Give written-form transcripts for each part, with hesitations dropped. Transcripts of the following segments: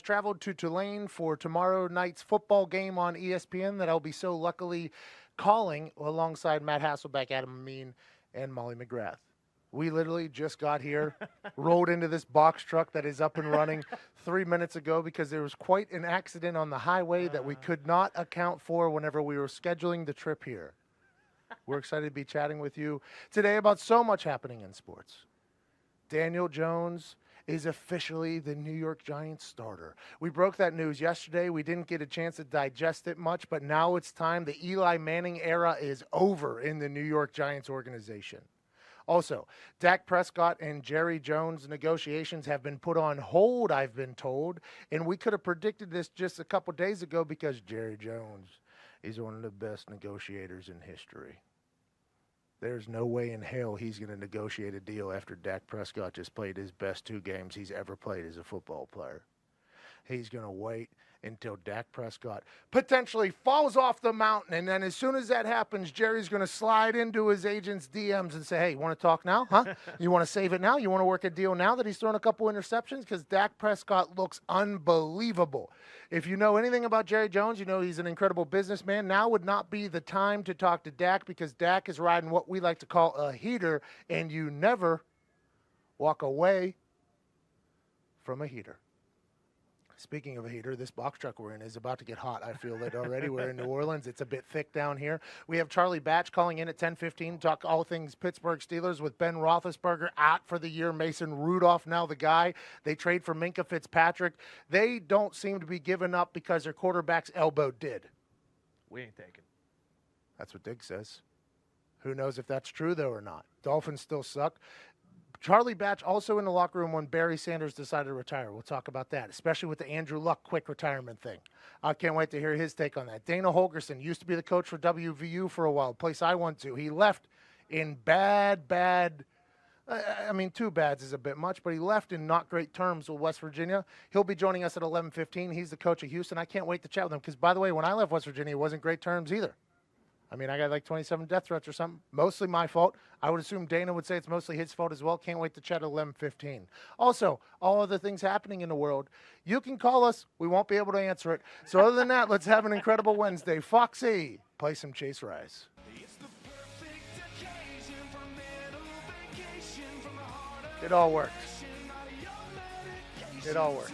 traveled to Tulane for tomorrow night's football game on ESPN that I'll be so luckily calling alongside Matt Hasselbeck, Adam Amin, and Molly McGrath. We literally just got here, rolled into this box truck that is up and running 3 minutes ago because there was quite an accident on the highway that we could not account for whenever we were scheduling the trip here. We're excited to be chatting with you today about so much happening in sports. Daniel Jones is officially the New York Giants starter. We broke that news yesterday. We didn't get a chance to digest it much, but now it's time. The Eli Manning era is over in the New York Giants organization. Also, Dak Prescott and Jerry Jones negotiations have been put on hold, I've been told, and we could have predicted this just a couple days ago because Jerry Jones is one of the best negotiators in history. There's no way in hell he's going to negotiate a deal after Dak Prescott just played his best 2 games he's ever played as a football player. He's going to wait until Dak Prescott potentially falls off the mountain, and then as soon as that happens, Jerry's going to slide into his agent's DMs and say, hey, you want to talk now, huh? You want to save it now? You want to work a deal now that he's thrown a couple interceptions? Because Dak Prescott looks unbelievable. If you know anything about Jerry Jones, you know he's an incredible businessman. Now would not be the time to talk to Dak because Dak is riding what we like to call a heater, and you never walk away from a heater. Speaking of a heater, this box truck we're in is about to get hot. I feel it already. We're in New Orleans. It's a bit thick down here. We have Charlie Batch calling in at 10:15 to talk all things Pittsburgh Steelers with Ben Roethlisberger out for the year. Mason Rudolph now the guy. They trade for Minkah Fitzpatrick. They don't seem to be giving up because their quarterback's elbow did. We ain't taking. That's what Diggs says. Who knows if that's true, though, or not. Dolphins still suck. Charlie Batch also in the locker room when Barry Sanders decided to retire. We'll talk about that, especially with the Andrew Luck quick retirement thing. I can't wait to hear his take on that. Dana Holgorsen used to be the coach for WVU for a while, place I went to. He left in two bads is a bit much, but he left in not great terms with West Virginia. He'll be joining us at 11:15. He's the coach of Houston. I can't wait to chat with him because, by the way, when I left West Virginia, it wasn't great terms either. I mean, I got like 27 death threats or something. Mostly my fault. I would assume Dana would say it's mostly his fault as well. Can't wait to chat at 11:15. Also, all other things happening in the world. You can call us. We won't be able to answer it. So other than that, let's have an incredible Wednesday. Foxy, play some Chase Rise. It all worked. It all worked.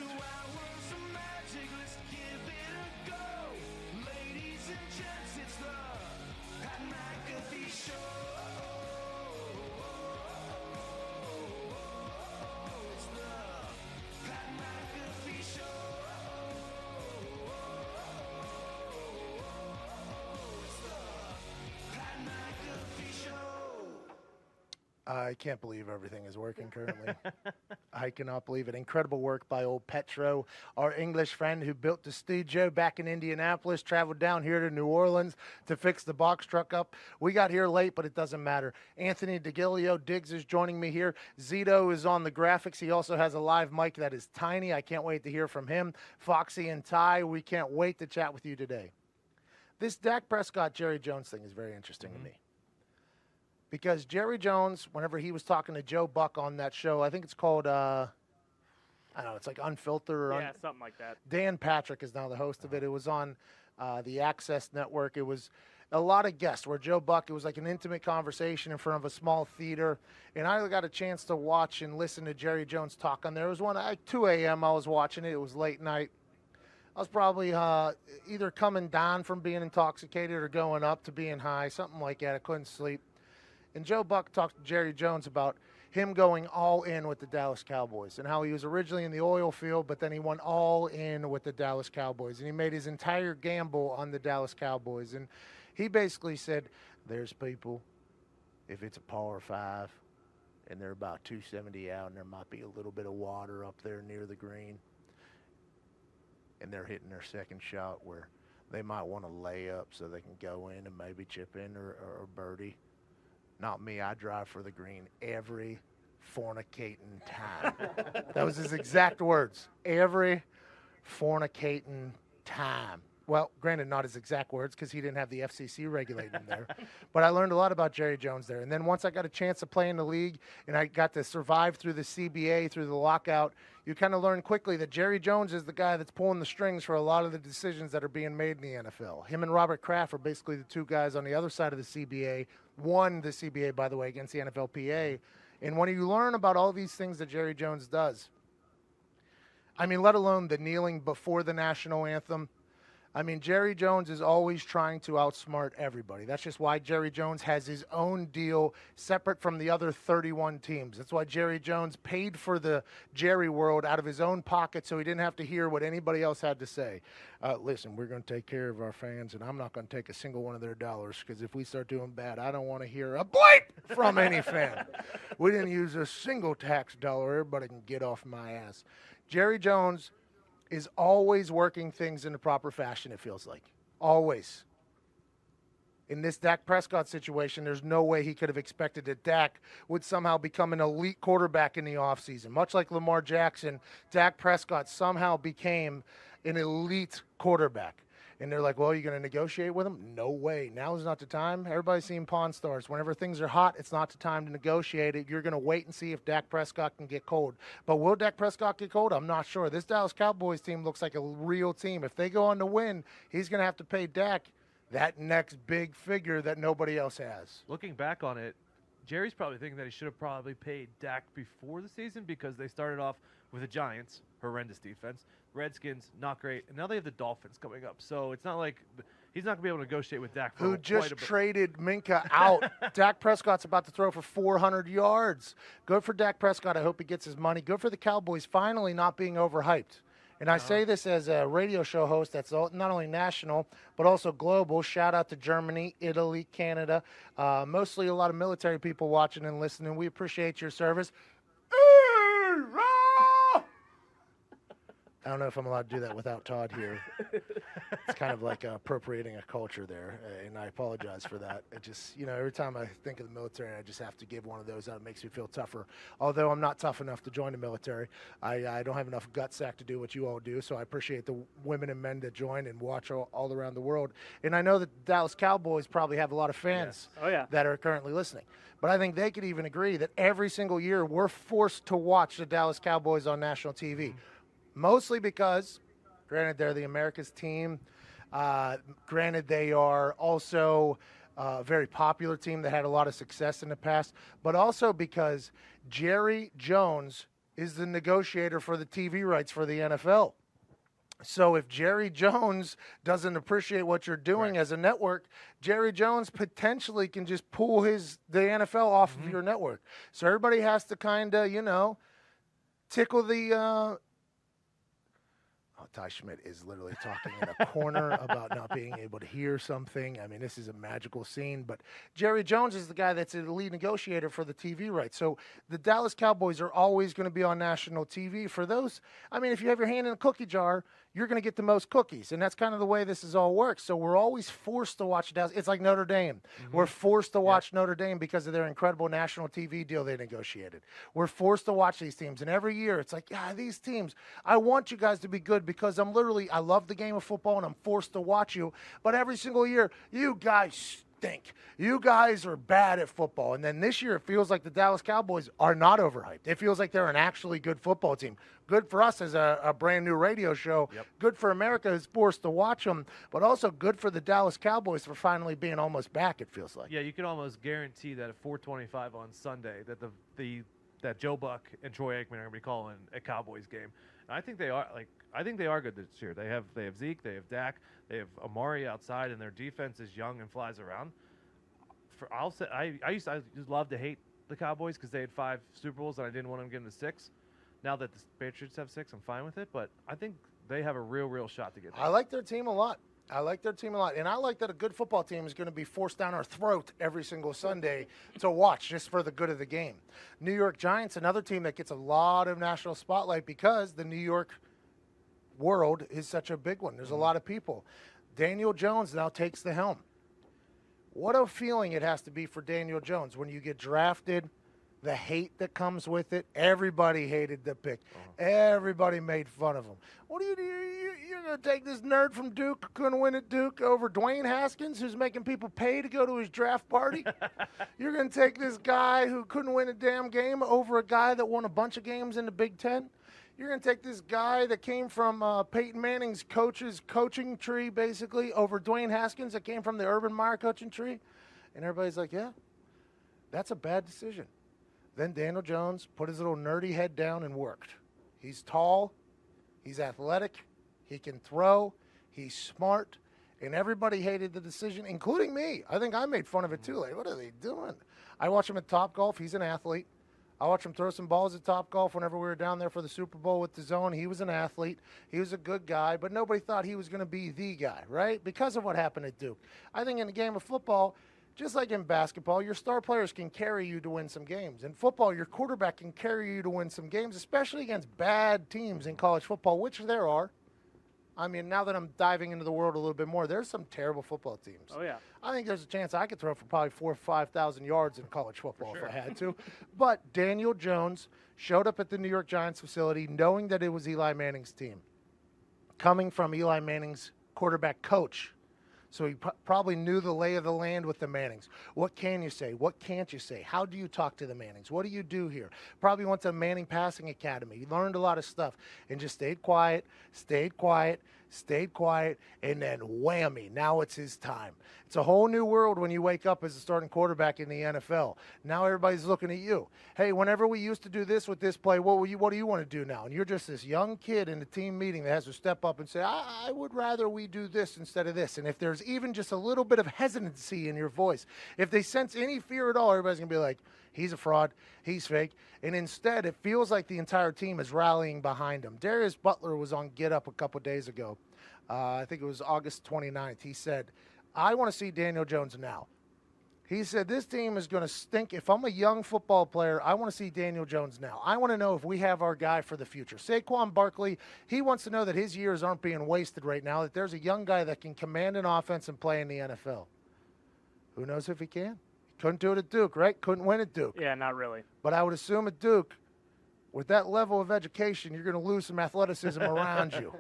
I can't believe everything is working currently. I cannot believe it. Incredible work by old Petro, our English friend who built the studio back in Indianapolis, traveled down here to New Orleans to fix the box truck up. We got here late, but it doesn't matter. Anthony DeGilio, Diggs is joining me here. Zito is on the graphics. He also has a live mic that is tiny. I can't wait to hear from him. Foxy and Ty, we can't wait to chat with you today. This Dak Prescott, Jerry Jones thing is very interesting to me. Because Jerry Jones, whenever he was talking to Joe Buck on that show, I think it's called, I don't know, it's like Unfiltered. Or something like that. Dan Patrick is now the host of it. It was on the Access Network. It was a lot of guests where Joe Buck, it was like an intimate conversation in front of a small theater. And I got a chance to watch and listen to Jerry Jones talk on there. It was at 2 a.m. I was watching it. It was late night. I was probably either coming down from being intoxicated or going up to being high, something like that. I couldn't sleep. And Joe Buck talked to Jerry Jones about him going all in with the Dallas Cowboys and how he was originally in the oil field, but then he went all in with the Dallas Cowboys. And he made his entire gamble on the Dallas Cowboys. And he basically said, there's people, if it's a par 5 and they're about 270 out and there might be a little bit of water up there near the green, and they're hitting their second shot where they might want to lay up so they can go in and maybe chip in or birdie. Not me. I drive for the green every fornicating time. That was his exact words. Every fornicating time. Well, granted, not his exact words because he didn't have the FCC regulating him there. But I learned a lot about Jerry Jones there. And then once I got a chance to play in the league and I got to survive through the CBA, through the lockout, you kind of learn quickly that Jerry Jones is the guy that's pulling the strings for a lot of the decisions that are being made in the NFL. Him and Robert Kraft are basically the two guys on the other side of the CBA. Won the CBA, by the way, against the NFLPA. And when you learn about all these things that Jerry Jones does, I mean, let alone the kneeling before the national anthem, I mean, Jerry Jones is always trying to outsmart everybody. That's just why Jerry Jones has his own deal separate from the other 31 teams. That's why Jerry Jones paid for the Jerry World out of his own pocket so he didn't have to hear what anybody else had to say. Listen, we're going to take care of our fans, and I'm not going to take a single one of their dollars because if we start doing bad, I don't want to hear a bleep from any fan. We didn't use a single tax dollar. Everybody can get off my ass. Jerry Jones is always working things in the proper fashion, it feels like. Always. In this Dak Prescott situation, there's no way he could have expected that Dak would somehow become an elite quarterback in the offseason. Much like Lamar Jackson, Dak Prescott somehow became an elite quarterback. And they're like, well, you're going to negotiate with him? No way. Now is not the time. Everybody's seen Pawn Stars. Whenever things are hot, it's not the time to negotiate it. You're going to wait and see if Dak Prescott can get cold. But will Dak Prescott get cold? I'm not sure. This Dallas Cowboys team looks like a real team. If they go on to win, he's going to have to pay Dak that next big figure that nobody else has. Looking back on it, Jerry's probably thinking that he should have probably paid Dak before the season because they started off with the Giants, horrendous defense, Redskins, not great, and now they have the Dolphins coming up. So it's not like he's not going to be able to negotiate with Dak for who just traded Minka out. Dak Prescott's about to throw for 400 yards. Good for Dak Prescott. I hope he gets his money. Good for the Cowboys finally not being overhyped. And I say this as a radio show host that's not only national, but also global. Shout out to Germany, Italy, Canada. Mostly a lot of military people watching and listening. We appreciate your service. I don't know if I'm allowed to do that without Todd here. It's kind of like appropriating a culture there, and I apologize for that. It just, every time I think of the military, I just have to give one of those out. It makes me feel tougher. Although I'm not tough enough to join the military. I don't have enough gutsack to do what you all do, so I appreciate the women and men that join and watch all around the world. And I know that the Dallas Cowboys probably have a lot of fans that are currently listening. But I think they could even agree that every single year we're forced to watch the Dallas Cowboys on national TV. Mostly because, granted, they're the America's team. Granted, they are also a very popular team that had a lot of success in the past. But also because Jerry Jones is the negotiator for the TV rights for the NFL. So if Jerry Jones doesn't appreciate what you're doing as a network, Jerry Jones potentially can just pull the NFL off of your network. So everybody has to kind of, tickle the Ty Schmidt is literally talking in a corner about not being able to hear something. I mean, this is a magical scene. But Jerry Jones is the guy that's the lead negotiator for the TV rights. So the Dallas Cowboys are always going to be on national TV. For those, I mean, if you have your hand in a cookie jar, you're going to get the most cookies. And that's kind of the way this is all works. So we're always forced to watch Dallas. It's like Notre Dame. We're forced to watch Notre Dame because of their incredible national TV deal they negotiated. We're forced to watch these teams. And every year it's like, these teams, I want you guys to be good because I love the game of football and I'm forced to watch you. But every single year, you guys stink. You guys are bad at football. And then this year, it feels like the Dallas Cowboys are not overhyped. It feels like they're an actually good football team. Good for us as a brand new radio show. Good for America who's forced to watch them, but also good for the Dallas Cowboys for finally being almost back, it feels like. Yeah, you can almost guarantee that at 4:25 on Sunday that that Joe Buck and Troy Aikman are going to be calling a Cowboys game. And I think they are good this year. They have Zeke, they have Dak, they have Amari outside, and their defense is young and flies around. I used to love to hate the Cowboys because they had 5 Super Bowls and I didn't want them to get into 6. Now that the Patriots have 6, I'm fine with it. But I think they have a real shot to get there. I like their team a lot. And I like that a good football team is going to be forced down our throat every single Sunday to watch just for the good of the game. New York Giants, another team that gets a lot of national spotlight because the New York world is such a big one. There's a lot of people. Daniel Jones now takes the helm. What a feeling it has to be for Daniel Jones when you get drafted the hate that comes with it. Everybody hated the pick. Everybody made fun of him. What do you do? You're going to take this nerd from Duke who couldn't win at Duke over Dwayne Haskins, who's making people pay to go to his draft party? You're going to take this guy who couldn't win a damn game over a guy that won a bunch of games in the Big Ten? You're going to take this guy that came from Peyton Manning's coaching tree, basically, over Dwayne Haskins that came from the Urban Meyer coaching tree? And everybody's like, yeah, that's a bad decision. Then Daniel Jones put his little nerdy head down and worked. He's tall. He's athletic. He can throw. He's smart. And everybody hated the decision, including me. I think I made fun of it, too. Like, what are they doing? I watch him at Topgolf. He's an athlete. I watched him throw some balls at Topgolf whenever we were down there for the Super Bowl with the Zone. He was an athlete. He was a good guy, but nobody thought he was going to be the guy, right? Because of what happened at Duke. I think in the game of football, just like in basketball, your star players can carry you to win some games. In football, your quarterback can carry you to win some games, especially against bad teams in college football, which there are. I mean, now that I'm diving into the world a little bit more, there's some terrible football teams. Oh, yeah. I think there's a chance I could throw for probably 4,000 or 5,000 yards in college football if I had to. But Daniel Jones showed up at the New York Giants facility knowing that it was Eli Manning's team, coming from Eli Manning's quarterback coach. So he probably knew the lay of the land with the Mannings. What can you say? What can't you say? How do you talk to the Mannings? What do you do here? Probably went to Manning Passing Academy. He learned a lot of stuff and just stayed quiet, and then whammy. Now it's his time. It's a whole new world when you wake up as a starting quarterback in the NFL. Now everybody's looking at you. Hey, whenever we used to do this with this play, what do you want to do now? And you're just this young kid in the team meeting that has to step up and say, I would rather we do this instead of this. And if there's even just a little bit of hesitancy in your voice, if they sense any fear at all, everybody's going to be like, he's a fraud, he's fake. And instead, it feels like the entire team is rallying behind him. Darius Butler was on Get Up a couple days ago. I think it was August 29th. He said, I want to see Daniel Jones now. He said, this team is going to stink. If I'm a young football player, I want to see Daniel Jones now. I want to know if we have our guy for the future. Saquon Barkley, he wants to know that his years aren't being wasted right now, that there's a young guy that can command an offense and play in the NFL. Who knows if he can? Couldn't do it at Duke, right? Couldn't win at Duke. Yeah, not really. But I would assume at Duke, with that level of education, you're going to lose some athleticism around you.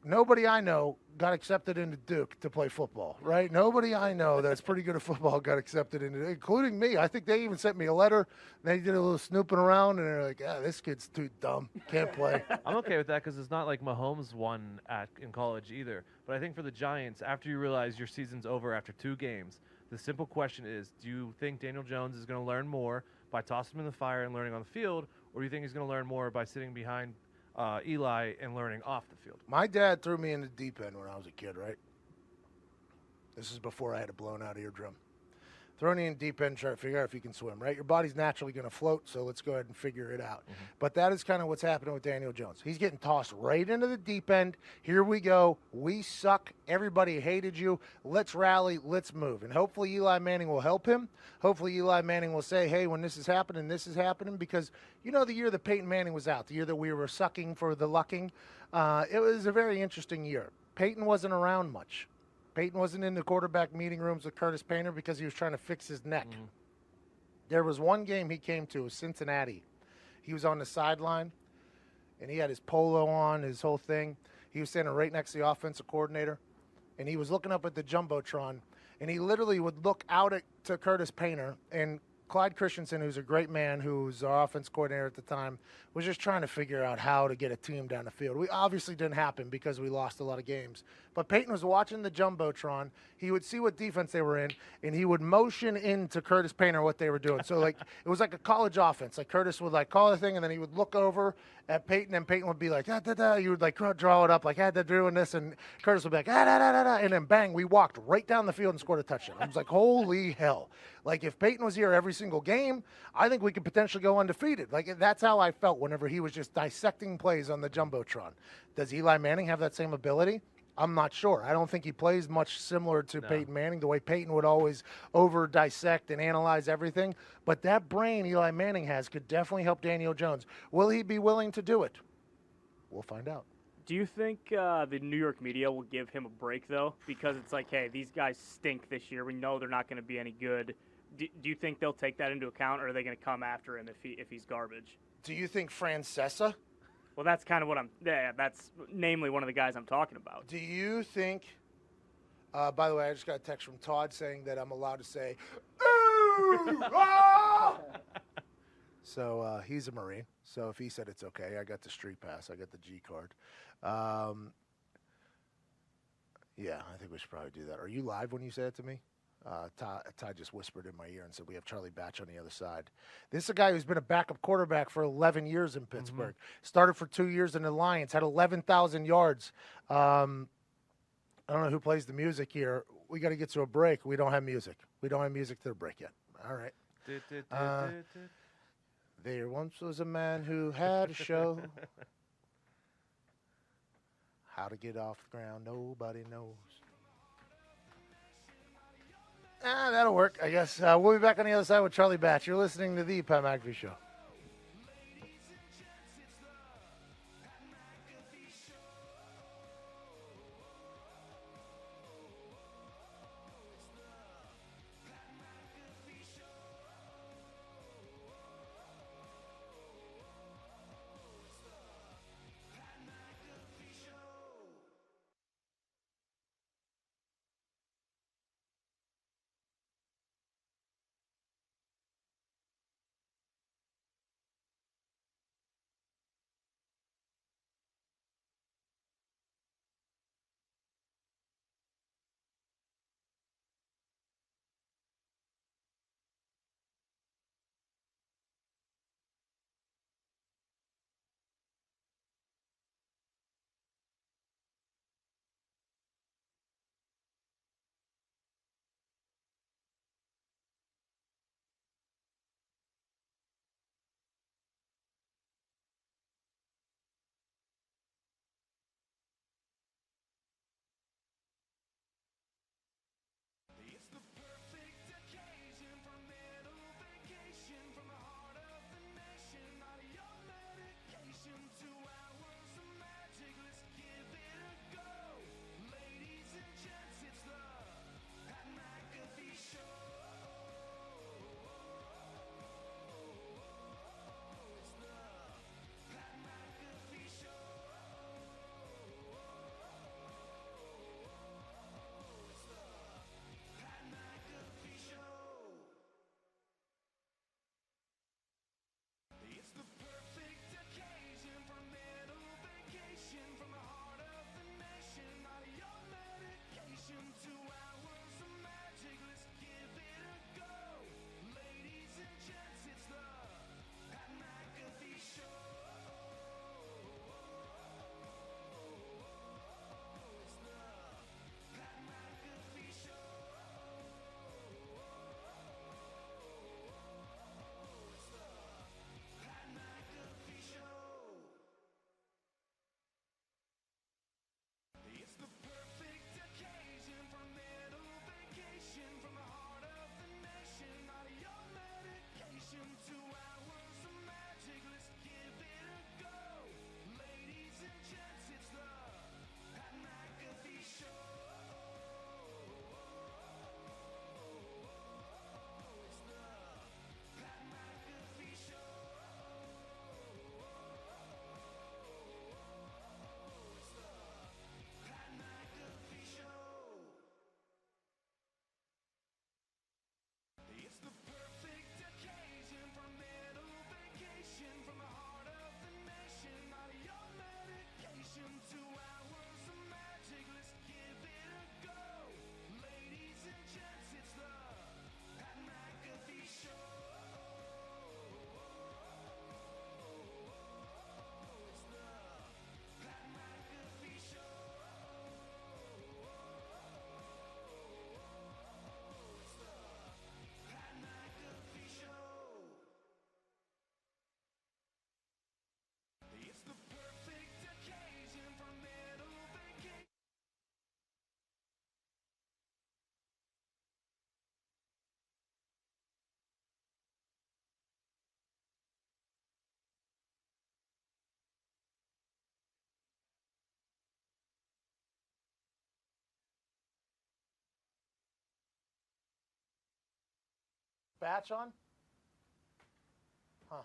Nobody I know got accepted into Duke to play football, right? Nobody I know that's pretty good at football got accepted into Duke, including me. I think they even sent me a letter. They did a little snooping around, and they're like, this kid's too dumb. Can't play. I'm okay with that because it's not like Mahomes won in college either. But I think for the Giants, after you realize your season's over after 2 games, the simple question is, do you think Daniel Jones is going to learn more by tossing him in the fire and learning on the field, or do you think he's going to learn more by sitting behind Eli and learning off the field? My dad threw me in the deep end when I was a kid, right? This is before I had a blown out eardrum. Throwing you in deep end, try to figure out if you can swim, right? Your body's naturally going to float, so let's go ahead and figure it out. Mm-hmm. But that is kind of what's happening with Daniel Jones. He's getting tossed right into the deep end. Here we go. We suck. Everybody hated you. Let's rally. Let's move. And hopefully Eli Manning will help him. Hopefully Eli Manning will say, hey, when this is happening, because, you know, the year that Peyton Manning was out, the year that we were sucking for the lucking, it was a very interesting year. Peyton wasn't around much. Peyton wasn't in the quarterback meeting rooms with Curtis Painter because he was trying to fix his neck. Mm-hmm. There was one game he came to, Cincinnati. He was on the sideline, and he had his polo on, his whole thing. He was standing right next to the offensive coordinator, and he was looking up at the Jumbotron, and he literally would look out to Curtis Painter, and Clyde Christensen, who's a great man, who's our offense coordinator at the time, was just trying to figure out how to get a team down the field. We obviously didn't happen because we lost a lot of games. But Peyton was watching the Jumbotron. He would see what defense they were in, and he would motion into Curtis Painter what they were doing. So, like, it was like a college offense. Like, Curtis would, like, call the thing, and then he would look over at Peyton, and Peyton would be like, da-da-da. You would, like, draw it up, like, they're doing this, and Curtis would be like, da-da-da-da. And then, bang, we walked right down the field and scored a touchdown. I was like, holy hell. Like, if Peyton was here every single game, I think we could potentially go undefeated. Like, that's how I felt whenever he was just dissecting plays on the Jumbotron. Does Eli Manning have that same ability? I'm not sure. I don't think he plays much similar to Peyton Manning, the way Peyton would always over-dissect and analyze everything. But that brain Eli Manning has could definitely help Daniel Jones. Will he be willing to do it? We'll find out. Do you think the New York media will give him a break, though? Because it's like, hey, these guys stink this year. We know they're not going to be any good. Do you think they'll take that into account, or are they going to come after him if he's garbage? Do you think Francesa? Well, that's kind of what that's namely one of the guys I'm talking about. Do you think? By the way, I just got a text from Todd saying that I'm allowed to say, "Ooh, ah!" So he's a Marine. So if he said it's okay, I got the street pass. I got the G card. Yeah, I think we should probably do that. Are you live when you say it to me? Ty just whispered in my ear and said, we have Charlie Batch on the other side. This is a guy who's been a backup quarterback for 11 years in Pittsburgh. Started for 2 years in the Lions, had 11,000 yards. I don't know who plays the music here. We got to get to a break. We don't have music. We don't have music to the break yet. All right. There once was a man who had a show. How to get off the ground, nobody knows. That'll work, I guess. We'll be back on the other side with Charlie Batch. You're listening to the Pat McAfee Show. Batch on? Huh.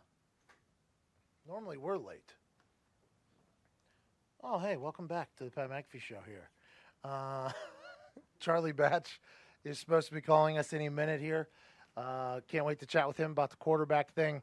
Normally we're late. Oh, hey, welcome back to the Pat McAfee Show here. Charlie Batch is supposed to be calling us any minute here. Can't wait to chat with him about the quarterback thing.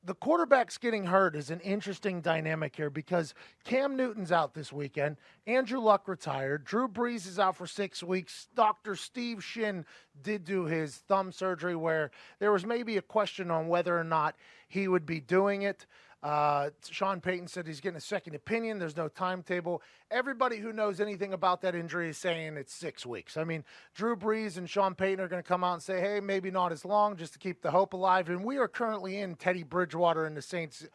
The quarterbacks getting hurt is an interesting dynamic here because Cam Newton's out this weekend. Andrew Luck retired. Drew Brees is out for 6 weeks. Dr. Steve Shin did do his thumb surgery where there was maybe a question on whether or not he would be doing it. Sean Payton said he's getting a second opinion. There's no timetable. Everybody who knows anything about that injury is saying it's 6 weeks. I mean, Drew Brees and Sean Payton are going to come out and say, hey, maybe not as long, just to keep the hope alive. And we are currently in Teddy Bridgewater in the Saints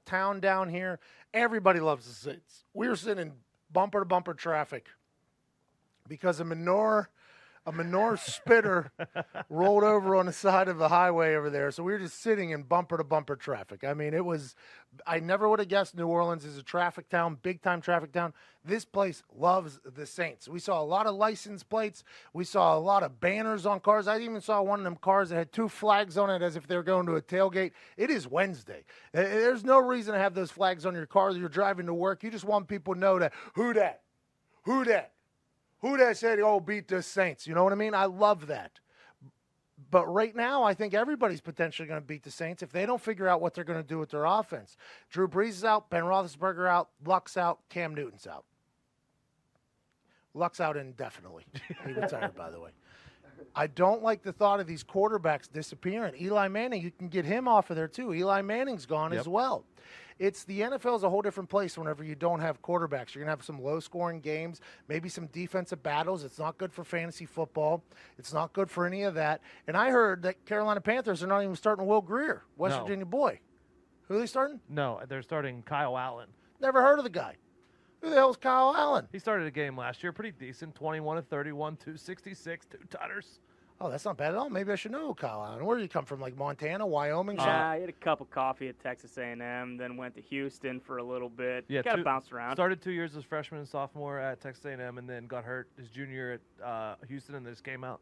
town down here. Everybody loves the Saints. We were sitting in bumper-to-bumper traffic because a manure spitter rolled over on the side of the highway over there. So we were just sitting in bumper-to-bumper traffic. I mean, I never would have guessed New Orleans is a traffic town, big-time traffic town. This place loves the Saints. We saw a lot of license plates. We saw a lot of banners on cars. I even saw one of them cars that had 2 flags on it as if they were going to a tailgate. It is Wednesday. There's no reason to have those flags on your car that you're driving to work. You just want people to know that, who that? Who that? Who that said, oh, beat the Saints? You know what I mean? I love that. But right now, I think everybody's potentially going to beat the Saints if they don't figure out what they're going to do with their offense. Drew Brees is out, Ben Roethlisberger out, Luck's out, Cam Newton's out. Luck's out indefinitely. He retired, by the way. I don't like the thought of these quarterbacks disappearing. Eli Manning, you can get him off of there too. Eli Manning's gone as well. The NFL is a whole different place whenever you don't have quarterbacks. You're going to have some low-scoring games, maybe some defensive battles. It's not good for fantasy football. It's not good for any of that. And I heard that Carolina Panthers are not even starting Will Greer, West Virginia boy. Who are they starting? No, they're starting Kyle Allen. Never heard of the guy. Who the hell is Kyle Allen? He started a game last year, pretty decent, 21 of 31, 266, 2 tutters. Oh, that's not bad at all. Maybe I should know Kyle Allen. Where did he come from? Like Montana, Wyoming? He had a cup of coffee at Texas A&M, then went to Houston for a little bit. Yeah, kind of bounced around. Started 2 years as freshman and sophomore at Texas A&M, and then got hurt his junior year at Houston, and then just came out.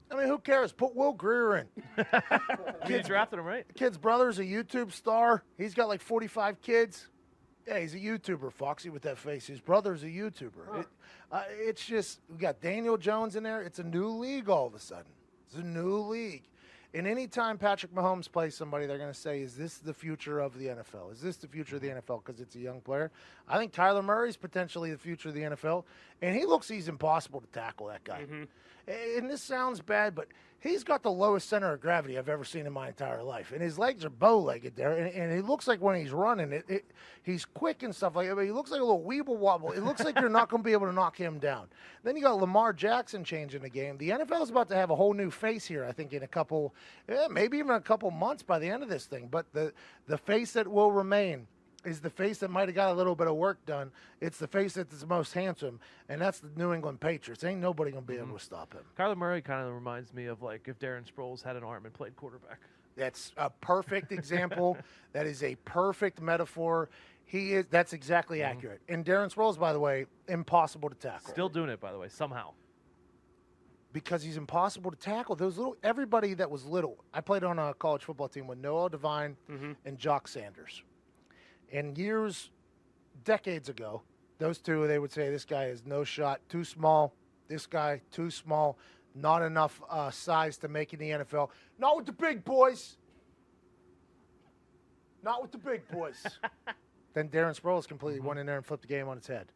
I mean, who cares? Put Will Greer in. You drafted him, right? Kid's brother's a YouTube star. He's got like 45 kids. Yeah, he's a YouTuber, Foxy, with that face. His brother's a YouTuber. It's just, we got Daniel Jones in there. It's a new league all of a sudden. It's a new league. And any time Patrick Mahomes plays somebody, they're going to say, is this the future of the NFL? Is this the future of the NFL because it's a young player? I think Kyler Murray's potentially the future of the NFL. And he's impossible to tackle, that guy. Mm-hmm. And this sounds bad, but he's got the lowest center of gravity I've ever seen in my entire life. And his legs are bow-legged there. And he looks like when he's running, he's quick and stuff like that. But he looks like a little weeble-wobble. It looks like you're not going to be able to knock him down. Then you got Lamar Jackson changing the game. The NFL is about to have a whole new face here, I think, in maybe even a couple months by the end of this thing. But the face that will remain is the face that might have got a little bit of work done. It's the face that's the most handsome, and that's the New England Patriots. Ain't nobody going to be able to stop him. Kyler Murray kind of reminds me of like if Darren Sproles had an arm and played quarterback. That's a perfect example. That is a perfect metaphor. That's exactly accurate. And Darren Sproles, by the way, impossible to tackle. Still doing it, by the way, somehow. Because he's impossible to tackle. Everybody that was little. I played on a college football team with Noah Devine and Jock Sanders. And decades ago, those two, they would say, this guy is no shot, too small. This guy, too small, not enough size to make in the NFL. Not with the big boys. Not with the big boys. Then Darren Sproles completely went in there and flipped the game on its head.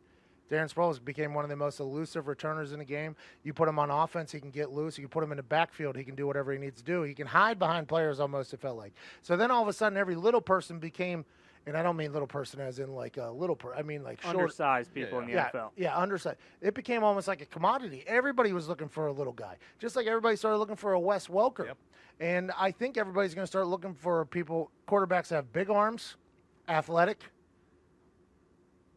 Darren Sproles became one of the most elusive returners in the game. You put him on offense, he can get loose. You put him in the backfield, he can do whatever he needs to do. He can hide behind players almost, it felt like. So then all of a sudden, every little person became – and I don't mean little person as in like a little person. I mean like short. Undersized people in the NFL. Yeah, undersized. It became almost like a commodity. Everybody was looking for a little guy. Just like everybody started looking for a Wes Welker. Yep. And I think everybody's going to start looking for quarterbacks that have big arms, athletic,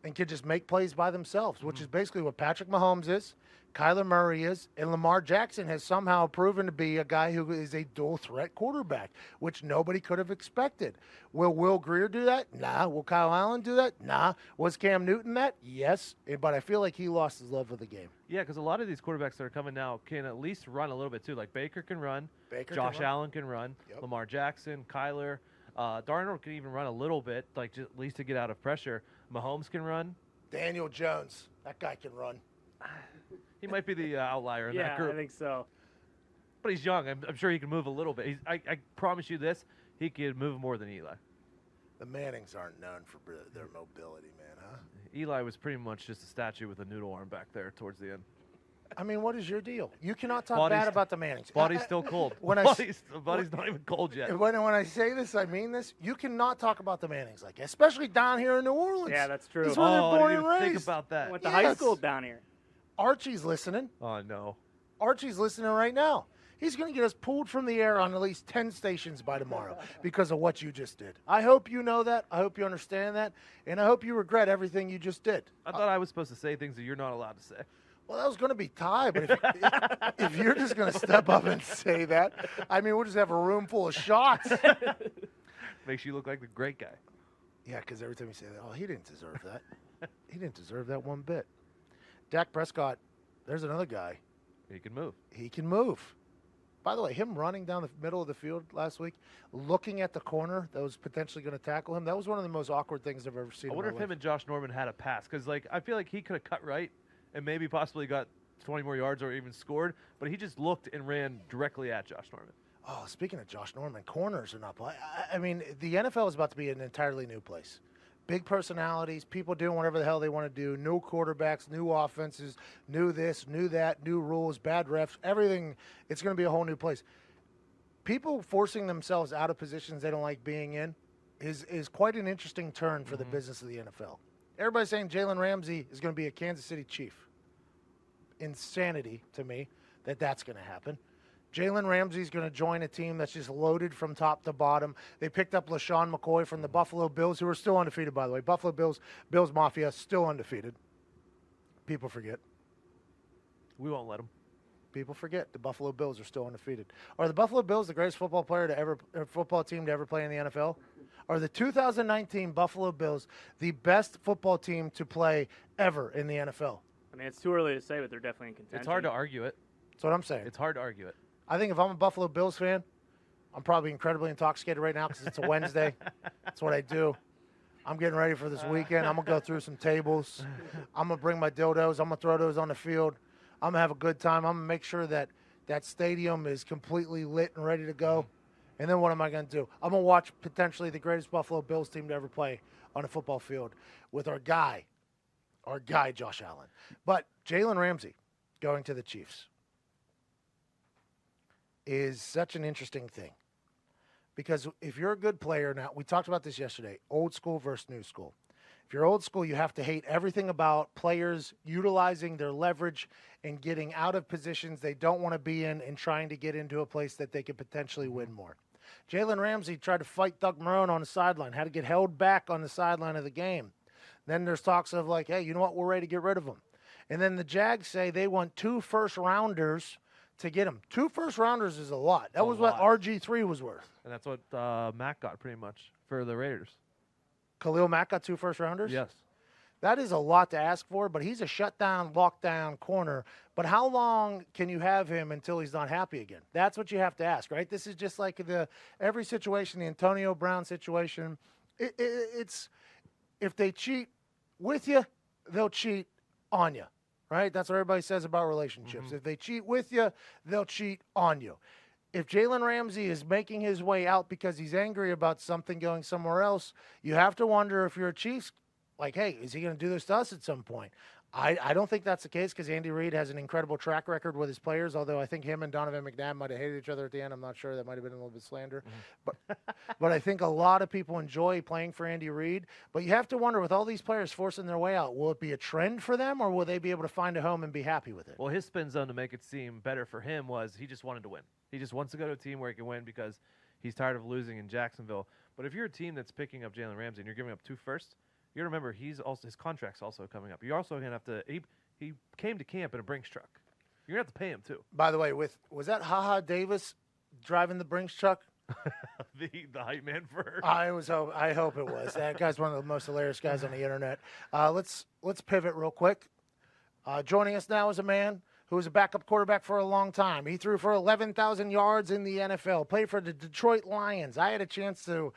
and can just make plays by themselves, which is basically what Patrick Mahomes is, Kyler Murray is, and Lamar Jackson has somehow proven to be a guy who is a dual-threat quarterback, which nobody could have expected. Will Will Grier do that? Nah. Will Kyle Allen do that? Nah. Was Cam Newton that? Yes. But I feel like he lost his love of the game. Yeah, because a lot of these quarterbacks that are coming now can at least run a little bit too. Like Baker can run, Josh Allen can run, Lamar Jackson, Kyler, Darnold can even run a little bit, like just at least to get out of pressure. Mahomes can run. Daniel Jones, that guy can run. He might be the outlier in that group. Yeah, I think so. But he's young. I'm sure he can move a little bit. I promise you this, he can move more than Eli. The Mannings aren't known for their mobility, man, huh? Eli was pretty much just a statue with a noodle arm back there towards the end. I mean, what is your deal? You cannot talk bad about the Mannings. Body's still cold. Body's not even cold yet. When I say this, I mean this. You cannot talk about the Mannings like that, especially down here in New Orleans. Yeah, that's true. That's where they're born and raised. Think about that. Went to high school down here. Archie's listening. Oh, no. Archie's listening right now. He's going to get us pulled from the air on at least 10 stations by tomorrow because of what you just did. I hope you know that. I hope you understand that. And I hope you regret everything you just did. I thought I was supposed to say things that you're not allowed to say. Well, that was going to be Ty, but if you're just going to step up and say that, I mean, we'll just have a room full of shots. Makes you look like the great guy. Yeah, because every time you say that, oh, he didn't deserve that. He didn't deserve that one bit. Dak Prescott, there's another guy. He can move. He can move. By the way, him running down the middle of the field last week, looking at the corner that was potentially going to tackle him, that was one of the most awkward things I've ever seen. I wonder if him and Josh Norman had a pass, because I feel like he could have cut right and maybe possibly got 20 more yards or even scored, but he just looked and ran directly at Josh Norman. Oh, speaking of Josh Norman, corners are not. I mean, the NFL is about to be an entirely new place. Big personalities, people doing whatever the hell they want to do, new quarterbacks, new offenses, new this, new that, new rules, bad refs, everything. It's going to be a whole new place. People forcing themselves out of positions they don't like being in is quite an interesting turn for the business of the NFL. Everybody's saying Jalen Ramsey is going to be a Kansas City Chief. Insanity to me that that's going to happen. Jalen Ramsey's going to join a team that's just loaded from top to bottom. They picked up LaShawn McCoy from the Buffalo Bills, who are still undefeated, by the way. Buffalo Bills Mafia, still undefeated. People forget. We won't let them. People forget the Buffalo Bills are still undefeated. Are the Buffalo Bills the greatest football team to ever play in the NFL? Are the 2019 Buffalo Bills the best football team to play ever in the NFL? I mean, it's too early to say, but they're definitely in contention. It's hard to argue it. That's what I'm saying. It's hard to argue it. I think if I'm a Buffalo Bills fan, I'm probably incredibly intoxicated right now because it's a Wednesday. That's what I do. I'm getting ready for this weekend. I'm going to go through some tables. I'm going to bring my dildos. I'm going to throw those on the field. I'm going to have a good time. I'm going to make sure that that stadium is completely lit and ready to go. And then what am I going to do? I'm going to watch potentially the greatest Buffalo Bills team to ever play on a football field with our guy Josh Allen. But Jalen Ramsey going to the Chiefs is such an interesting thing. Because if you're a good player now, we talked about this yesterday, old school versus new school. If you're old school, you have to hate everything about players utilizing their leverage and getting out of positions they don't want to be in and trying to get into a place that they could potentially win more. Jalen Ramsey tried to fight Doug Marrone on the sideline, had to get held back on the sideline of the game. Then there's talks of like, hey, you know what, we're ready to get rid of him. And then the Jags say they want 2 first-rounders to get him. 2 first-rounders is a lot. That was what RG3 was worth. And that's what Mac got pretty much for the Raiders. Khalil Mack got 2 first-rounders? Yes. That is a lot to ask for, but he's a shutdown, lockdown corner. But how long can you have him until he's not happy again? That's what you have to ask, right? This is just like every situation, the Antonio Brown situation. It's if they cheat with you, they'll cheat on you, right? That's what everybody says about relationships. If they cheat with you, they'll cheat on you. If Jalen Ramsey is making his way out because he's angry about something going somewhere else, you have to wonder if you're a Chiefs, like, hey, is he going to do this to us at some point? I don't think that's the case because Andy Reid has an incredible track record with his players, although I think him and Donovan McNabb might have hated each other at the end. I'm not sure. That might have been a little bit slander. But I think a lot of people enjoy playing for Andy Reid. But you have to wonder, with all these players forcing their way out, will it be a trend for them or will they be able to find a home and be happy with it? Well, his spin zone to make it seem better for him was he just wanted to win. He just wants to go to a team where he can win because he's tired of losing in Jacksonville. But if you're a team that's picking up Jalen Ramsey and you're giving up 2 firsts, You remember his contract's also coming up. You're also gonna have to. He came to camp in a Brinks truck. You're gonna have to pay him too. By the way, was that HaHa Davis driving the Brinks truck? the hype man for. I hope it was. That guy's one of the most hilarious guys on the internet. Let's pivot real quick. Joining us now is a man who was a backup quarterback for a long time. He threw for 11,000 yards in the NFL, played for the Detroit Lions. I had a chance to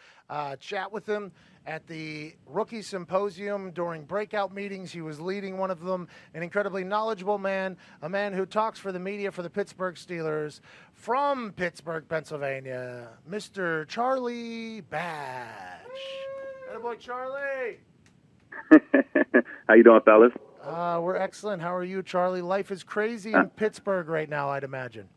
chat with him at the Rookie Symposium during breakout meetings. He was leading one of them, an incredibly knowledgeable man, a man who talks for the media for the Pittsburgh Steelers from Pittsburgh, Pennsylvania, Mr. Charlie Batch. Atta boy, Charlie. How you doing, fellas? We're excellent. How are you, Charlie? Life is crazy in Pittsburgh right now, I'd imagine.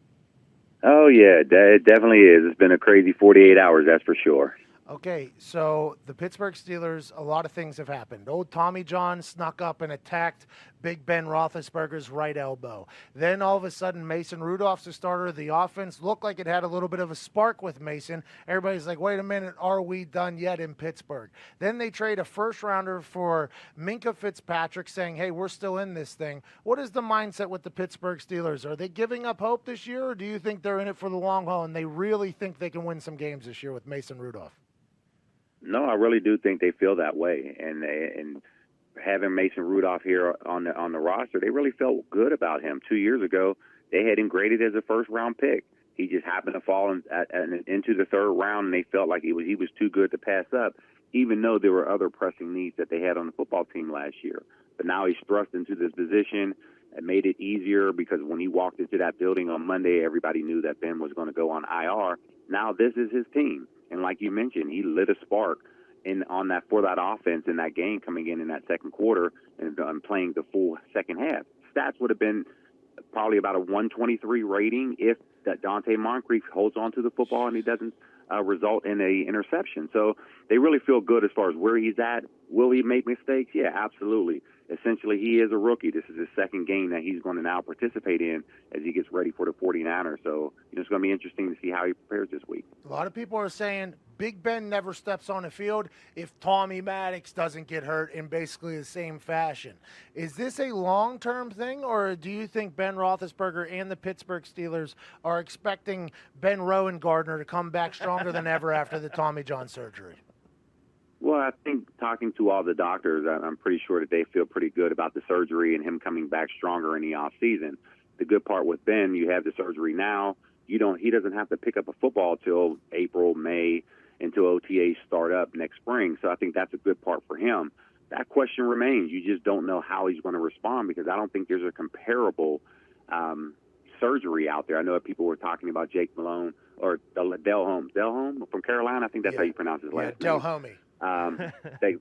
Oh, yeah, it definitely is. It's been a crazy 48 hours, that's for sure. Okay, so the Pittsburgh Steelers, a lot of things have happened. Old Tommy John snuck up and attacked Big Ben Roethlisberger's right elbow. Then all of a sudden, Mason Rudolph's the starter. The offense looked like it had a little bit of a spark with Mason. Everybody's like, wait a minute, are we done yet in Pittsburgh? Then they trade a first-rounder for Minkah Fitzpatrick, saying, hey, we're still in this thing. What is the mindset with the Pittsburgh Steelers? Are they giving up hope this year, or do you think they're in it for the long haul and they really think they can win some games this year with Mason Rudolph? No, I really do think they feel that way, and having Mason Rudolph here on the roster, they really felt good about him. 2 years ago, they had him graded as a first-round pick. He just happened to fall into the third round, and they felt like he was too good to pass up, even though there were other pressing needs that they had on the football team last year. But now he's thrust into this position. It made it easier because when he walked into that building on Monday, everybody knew that Ben was going to go on IR. Now this is his team. And like you mentioned, he lit a spark for that offense in that game coming in that second quarter and playing the full second half. Stats would have been probably about a 123 rating if that Dante Moncrief holds on to the football and he doesn't result in a interception. So they really feel good as far as where he's at. Will he make mistakes? Yeah, absolutely. Essentially, he is a rookie. This is his second game that he's going to now participate in as he gets ready for the 49ers. So it's going to be interesting to see how he prepares this week. A lot of people are saying Big Ben never steps on the field if Tommy Maddox doesn't get hurt in basically the same fashion. Is this a long-term thing, or do you think Ben Roethlisberger and the Pittsburgh Steelers are expecting Ben Rowan-Gardner to come back stronger than ever after the Tommy John surgery? Well, I think talking to all the doctors, I'm pretty sure that they feel pretty good about the surgery and him coming back stronger in the off season. The good part with Ben, you have the surgery now. He doesn't have to pick up a football till April, May, until OTAs start up next spring. So I think that's a good part for him. That question remains. You just don't know how he's going to respond because I don't think there's a comparable surgery out there. I know that people were talking about Jake Malone or Delhomme from Carolina. I think that's how you pronounce his last name. Delhomme. So, they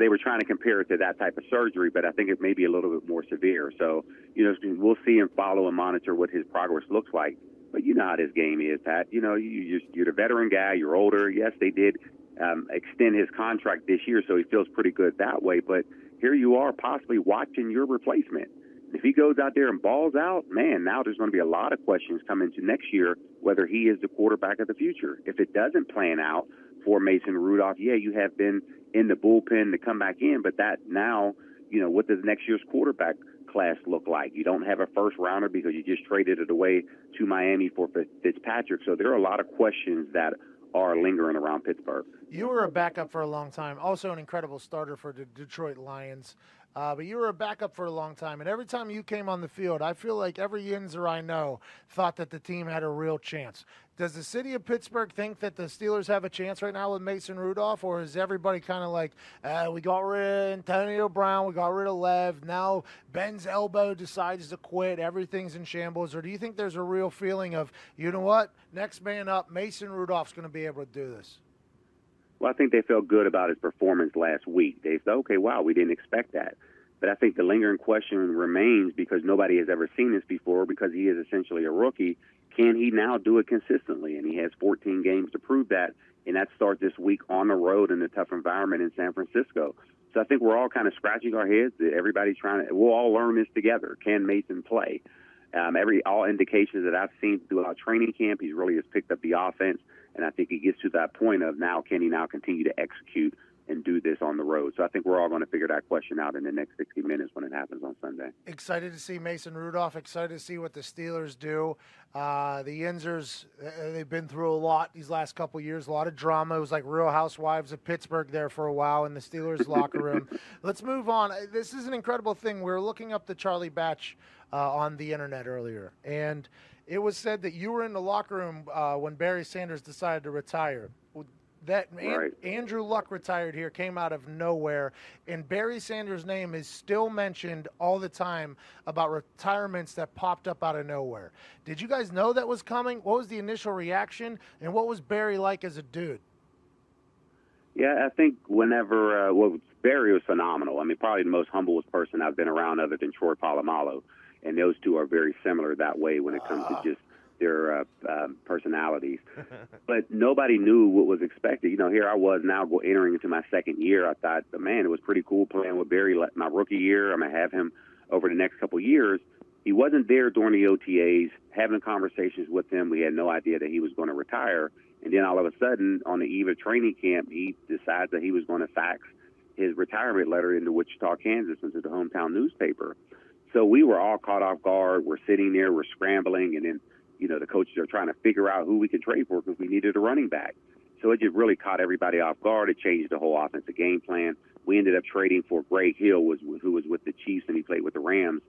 were trying to compare it to that type of surgery, but I think it may be a little bit more severe. So, we'll see and follow and monitor what his progress looks like. But you know how this game is, Pat. You're the veteran guy. You're older. Yes, they did extend his contract this year, so he feels pretty good that way. But here you are possibly watching your replacement. If he goes out there and balls out, man, now there's going to be a lot of questions coming into next year whether he is the quarterback of the future. If it doesn't plan out for Mason Rudolph, yeah, you have been in the bullpen to come back in, but that now, what does next year's quarterback class look like? You don't have a first rounder because you just traded it away to Miami for Fitzpatrick. So there are a lot of questions that are lingering around Pittsburgh. You were a backup for a long time, also an incredible starter for the Detroit Lions. But you were a backup for a long time, and every time you came on the field, I feel like every Yinzer I know thought that the team had a real chance. Does the city of Pittsburgh think that the Steelers have a chance right now with Mason Rudolph, or is everybody kind of like, we got rid of Antonio Brown, we got rid of Lev, now Ben's elbow decides to quit, everything's in shambles, or do you think there's a real feeling of, you know what, next man up, Mason Rudolph's going to be able to do this? Well, I think they felt good about his performance last week. They said, okay, wow, we didn't expect that. But I think the lingering question remains because nobody has ever seen this before because he is essentially a rookie. Can he now do it consistently? And he has 14 games to prove that, and that starts this week on the road in a tough environment in San Francisco. So I think we're all kind of scratching our heads. Everybody's we'll all learn this together. Can Mason play? All indications that I've seen throughout training camp, he really has picked up the offense. And I think he gets to that point of now, can he now continue to execute and do this on the road. So I think we're all going to figure that question out in the next 60 minutes when it happens on Sunday. Excited to see Mason Rudolph. Excited to see what the Steelers do. The Yinzers, they've been through a lot these last couple years, a lot of drama. It was like Real Housewives of Pittsburgh there for a while in the Steelers locker room. Let's move on. This is an incredible thing. We were looking up the Charlie Batch on the internet earlier, and it was said that you were in the locker room when Barry Sanders decided to retire. Right. Andrew Luck retired here, came out of nowhere, and Barry Sanders' name is still mentioned all the time about retirements that popped up out of nowhere. Did you guys know that was coming? What was the initial reaction, and what was Barry like as a dude? Yeah, I think whenever Barry was phenomenal. I mean, probably the most humblest person I've been around other than Troy Polamalu, and those two are very similar that way when it comes to just their personalities. But nobody knew what was expected. You know, here I was now entering into my second year. I thought, man, it was pretty cool playing with Barry my rookie year. I'm going to have him over the next couple of years. He wasn't there during the OTAs, having conversations with him. We had no idea that he was going to retire. And then all of a sudden, on the eve of training camp, he decides that he was going to fax his retirement letter into Wichita, Kansas, into the hometown newspaper. So we were all caught off guard. We're sitting there, we're scrambling, and then the coaches are trying to figure out who we could trade for because we needed a running back. So it just really caught everybody off guard. It changed the whole offensive game plan. We ended up trading for Greg Hill, who was with the Chiefs, and he played with the Rams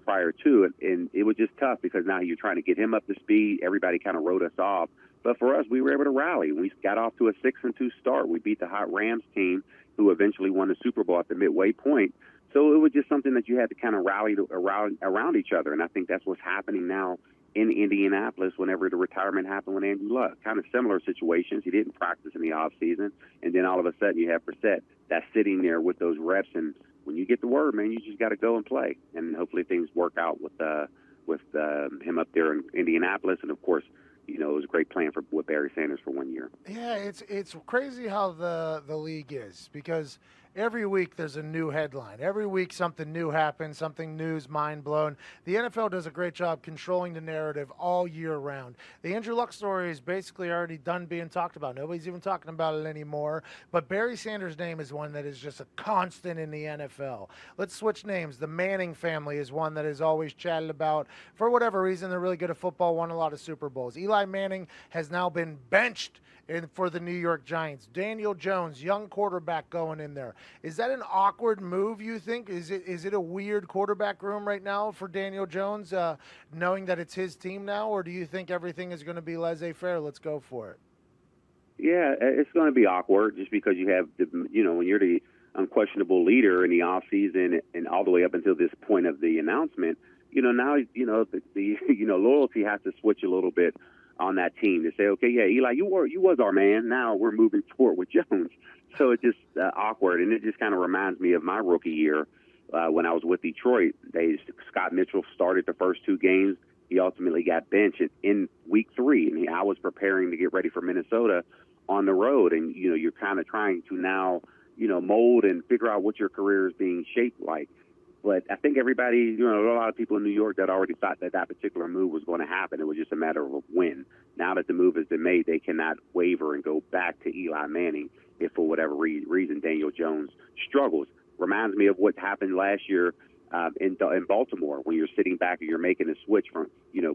prior to it. And it was just tough because now you're trying to get him up to speed. Everybody kind of wrote us off. But for us, we were able to rally. We got off to a 6-2 start. We beat the hot Rams team, who eventually won the Super Bowl at the midway point. So it was just something that you had to kind of rally around each other. And I think that's what's happening now in Indianapolis whenever the retirement happened with Andrew Luck. Kind of similar situations. He didn't practice in the offseason, and then all of a sudden you have Brissett that's sitting there with those reps. And when you get the word, man, you just got to go and play. And hopefully things work out with him up there in Indianapolis. And, of course, it was a great plan with Barry Sanders for 1 year. Yeah, it's crazy how the league is because every week there's a new headline. Every week something new happens, something new's mind blown. The NFL does a great job controlling the narrative all year round. The Andrew Luck story is basically already done being talked about. Nobody's even talking about it anymore. But Barry Sanders' name is one that is just a constant in the NFL. Let's switch names. The Manning family is one that is always chatted about. For whatever reason, they're really good at football, won a lot of Super Bowls. Eli Manning has now been benched for the New York Giants. Daniel Jones, young quarterback going in there. Is that an awkward move, you think? Is it a weird quarterback room right now for Daniel Jones, knowing that it's his team now, or do you think everything is going to be laissez-faire? Let's go for it. Yeah, it's going to be awkward just because you have, when you're the unquestionable leader in the offseason and all the way up until this point of the announcement, now, the loyalty has to switch a little bit on that team to say, okay, yeah, Eli, you was our man. Now we're moving forward with Jones. So it's just awkward, and it just kind of reminds me of my rookie year when I was with Detroit. Scott Mitchell started the first two games. He ultimately got benched in week 3, and I was preparing to get ready for Minnesota on the road. And you're kind of trying to now mold and figure out what your career is being shaped like. But I think everybody, a lot of people in New York that already thought that particular move was going to happen. It was just a matter of when. Now that the move has been made, they cannot waver and go back to Eli Manning if for whatever reason Daniel Jones struggles. Reminds me of what happened last year in Baltimore when you're sitting back and you're making a switch from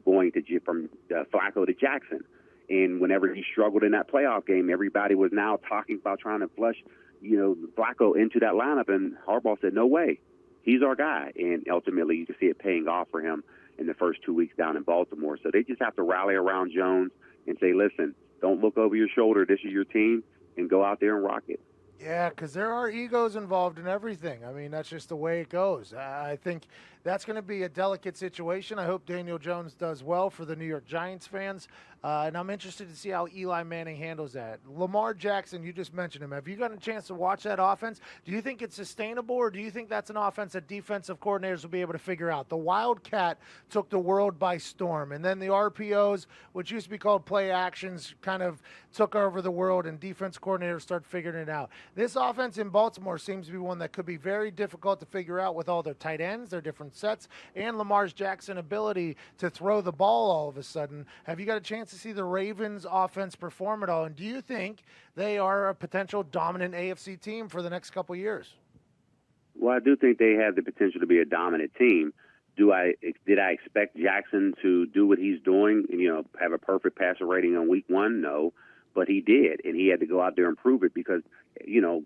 going from Flacco to Jackson. And whenever he struggled in that playoff game, everybody was now talking about trying to flush Flacco into that lineup, and Harbaugh said, no way. He's our guy, and ultimately you can see it paying off for him in the first 2 weeks down in Baltimore. So they just have to rally around Jones and say, listen, don't look over your shoulder. This is your team, and go out there and rock it. Yeah, because there are egos involved in everything. I mean, that's just the way it goes. I think that's going to be a delicate situation. I hope Daniel Jones does well for the New York Giants fans, and I'm interested to see how Eli Manning handles that. Lamar Jackson, you just mentioned him. Have you gotten a chance to watch that offense? Do you think it's sustainable, or do you think that's an offense that defensive coordinators will be able to figure out? The Wildcat took the world by storm, and then the RPOs, which used to be called play actions, kind of took over the world, and defense coordinators started figuring it out. This offense in Baltimore seems to be one that could be very difficult to figure out with all their tight ends, their different sets, and Lamar Jackson's ability to throw the ball all of a sudden. Have you got a chance to to see the Ravens offense perform at all? And do you think they are a potential dominant AFC team for the next couple years? Well, I do think they have the potential to be a dominant team. Did I expect Jackson to do what he's doing and, have a perfect passer rating on week 1? No, but he did, and he had to go out there and prove it because,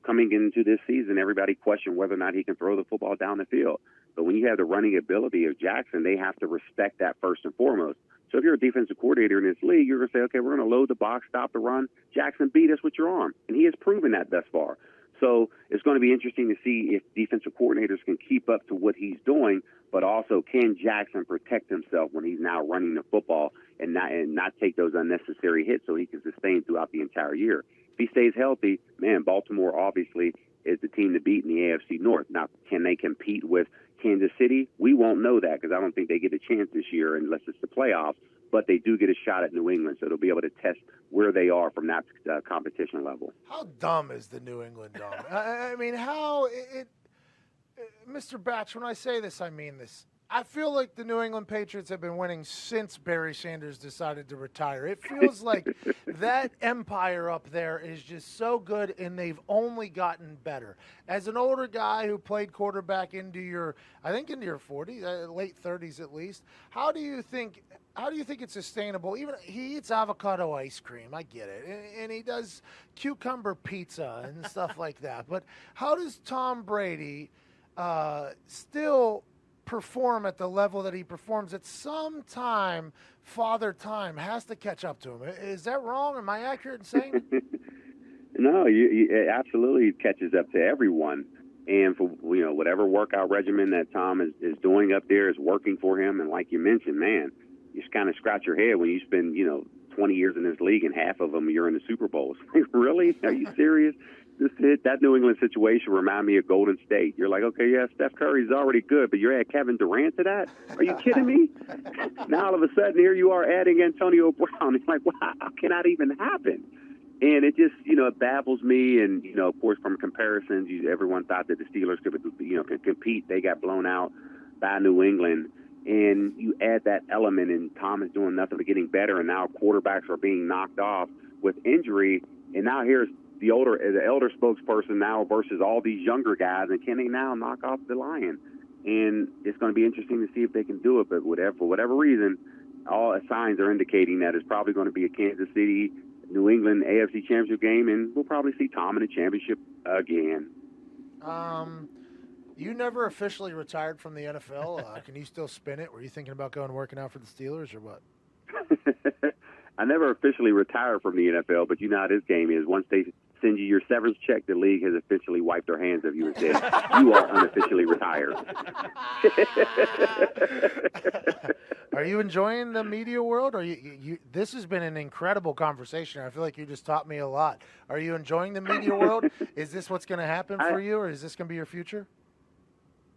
coming into this season, everybody questioned whether or not he can throw the football down the field. But when you have the running ability of Jackson, they have to respect that first and foremost. So if you're a defensive coordinator in this league, you're going to say, okay, we're going to load the box, stop the run. Jackson, beat us with your arm. And he has proven that thus far. So it's going to be interesting to see if defensive coordinators can keep up to what he's doing, but also can Jackson protect himself when he's now running the football and not take those unnecessary hits so he can sustain throughout the entire year. If he stays healthy, man, Baltimore obviously is the team to beat in the AFC North. Now, can they compete with Kansas City? We won't know that because I don't think they get a chance this year unless it's the playoffs, but they do get a shot at New England, so they'll be able to test where they are from that competition level. How dumb is the New England dumb? I mean, Mr. Batch, when I say this, I mean this. I feel like the New England Patriots have been winning since Barry Sanders decided to retire. It feels like that empire up there is just so good, and they've only gotten better. As an older guy who played quarterback into your 40s, late 30s at least, how do you think it's sustainable? Even he eats avocado ice cream, I get it, and he does cucumber pizza and stuff like that. But how does Tom Brady still perform at the level that he performs? At some time, Father Time has to catch up to him. Is that wrong? Am I accurate in saying? No, it absolutely catches up to everyone. And for whatever workout regimen that Tom is doing up there is working for him. And like you mentioned, man, you just kind of scratch your head when you spend 20 years in this league and half of them you're in the Super Bowls. Really? Are you serious? That New England situation remind me of Golden State. You're like, okay, yeah, Steph Curry's already good, but you're adding Kevin Durant to that? Are you kidding me? Now all of a sudden here you are adding Antonio Brown. It's like, wow, how can that even happen? And it just, it baffles me. And, of course, from comparisons, everyone thought that the Steelers could compete. They got blown out by New England. And you add that element, and Tom is doing nothing but getting better, and now quarterbacks are being knocked off with injury. And now here's the elder spokesperson now versus all these younger guys, and can they now knock off the Lion? And it's going to be interesting to see if they can do it. But for whatever reason, all signs are indicating that it's probably going to be a Kansas City, New England AFC Championship game, and we'll probably see Tom in the championship again. You never officially retired from the NFL. Can you still spin it? Were you thinking about going working out for the Steelers or what? I never officially retired from the NFL, but how this game is. Once they send you your severance check, the league has officially wiped their hands of you and said, you are unofficially retired. Are you enjoying the media world? Or this has been an incredible conversation. I feel like you just taught me a lot. Are you enjoying the media world? Is this what's going to happen for you, or is this going to be your future?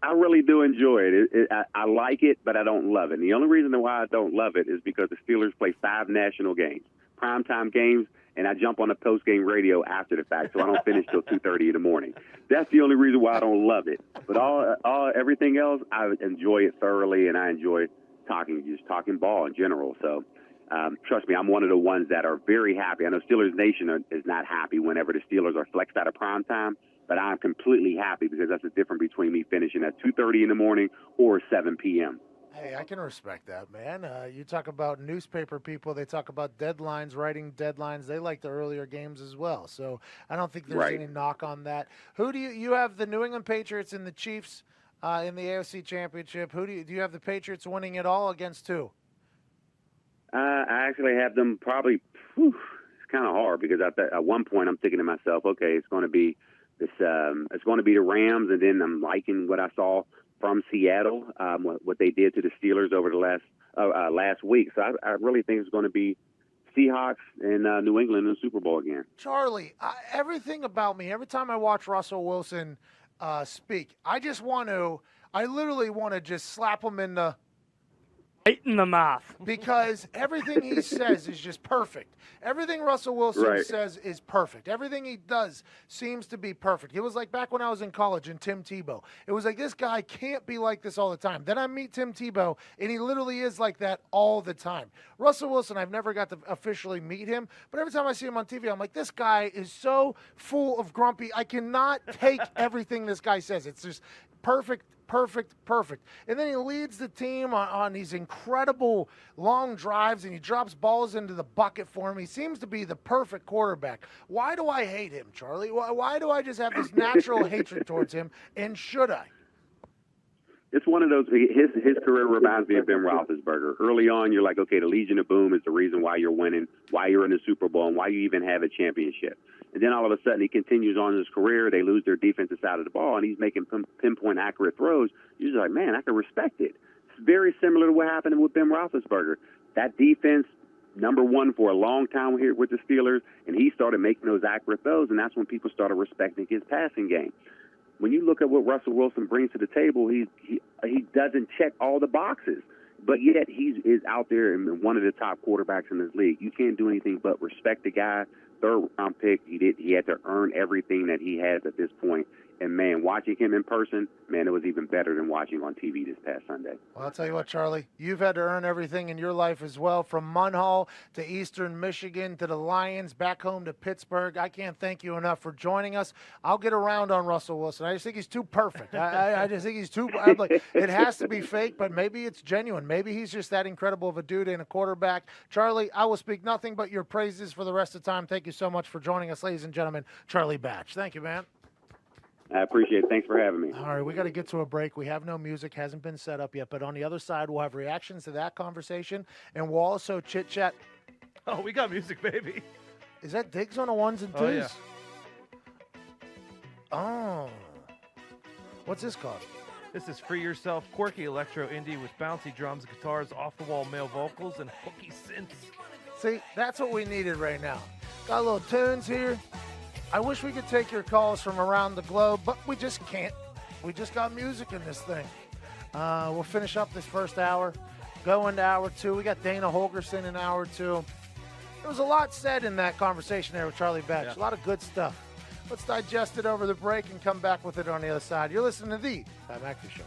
I really do enjoy it. I like it, but I don't love it. And the only reason why I don't love it is because the Steelers play 5 national games, primetime games, and I jump on the post-game radio after the fact, so I don't finish till 2:30 in the morning. That's the only reason why I don't love it. But everything else, I enjoy it thoroughly, and I enjoy talking ball in general. So trust me, I'm one of the ones that are very happy. I know Steelers Nation is not happy whenever the Steelers are flexed out of primetime, but I'm completely happy because that's the difference between me finishing at 2:30 in the morning or 7 p.m. Hey, I can respect that, man. You talk about newspaper people. They talk about deadlines, writing deadlines. They like the earlier games as well. So I don't think there's any knock on that. Who do you have the New England Patriots and the Chiefs in the AFC Championship? Do you have the Patriots winning it all against who? I actually have them probably. It's kind of hard because at one point I'm thinking to myself, okay, it's going to be it's going to be the Rams, and then I'm liking what I saw from Seattle, what they did to the Steelers over the last week. So I really think it's going to be Seahawks and New England in the Super Bowl again. Charlie, everything about me, every time I watch Russell Wilson speak, I literally want to just slap him in the Right in the mouth. because everything he says is just perfect. Everything Russell Wilson Right. says is perfect. Everything he does seems to be perfect. It was like back when I was in college and Tim Tebow. It was like, this guy can't be like this all the time. Then I meet Tim Tebow, and he literally is like that all the time. Russell Wilson, I've never got to officially meet him, but every time I see him on TV, I'm like, this guy is so full of grumpy. I cannot take everything this guy says. It's just perfect. Perfect. And then he leads the team on these incredible long drives, and he drops balls into the bucket for him. He seems to be the perfect quarterback. Why do I hate him, Charlie? Why do I just have this natural hatred towards him, and should I? It's one of those. His career reminds me of Ben Roethlisberger. Early on, you're like, okay, the Legion of Boom is the reason why you're winning, why you're in the Super Bowl, and why you even have a championship. And then all of a sudden, he continues on his career. They lose their defensive side of the ball, and he's making pinpoint accurate throws. You're just like, man, I can respect it. It's very similar to what happened with Ben Roethlisberger. That defense, number one for a long time here with the Steelers, and he started making those accurate throws, and that's when people started respecting his passing game. When you look at what Russell Wilson brings to the table, he doesn't check all the boxes, but yet he is out there and one of the top quarterbacks in this league. You can't do anything but respect the guy. Third round pick, he had to earn everything that he has at this point. And man, watching him in person, man, it was even better than watching on TV this past Sunday. Well, I'll tell you what, Charlie, you've had to earn everything in your life as well, from Munhall to Eastern Michigan to the Lions, back home to Pittsburgh. I can't thank you enough for joining us. I'll get around on Russell Wilson. I just think he's too perfect. I just think he's too – I'm like, it has to be fake, but maybe it's genuine. Maybe he's just that incredible of a dude and a quarterback. Charlie, I will speak nothing but your praises for the rest of the time. Thank you so much for joining us, ladies and gentlemen. Charlie Batch. Thank you, man. I appreciate it. Thanks for having me. All right, we got to get to a break. We have no music, hasn't been set up yet, but on the other side, we'll have reactions to that conversation, and we'll also chit-chat. Oh, we got music, baby. Is that Diggs on the ones and twos? Oh, yeah. Oh. What's this called? This is Free Yourself, quirky electro indie with bouncy drums, guitars, off-the-wall male vocals, and hooky synths. See, that's what we needed right now. Got a little tunes here. I wish we could take your calls from around the globe, but we just can't. We just got music in this thing. We'll finish up this first hour, go into hour two. We got Dana Holgorsen in hour two. There was a lot said in that conversation there with Charlie Batch. Yeah. A lot of good stuff. Let's digest it over the break and come back with it on the other side. You're listening to the Pat McAfee Show.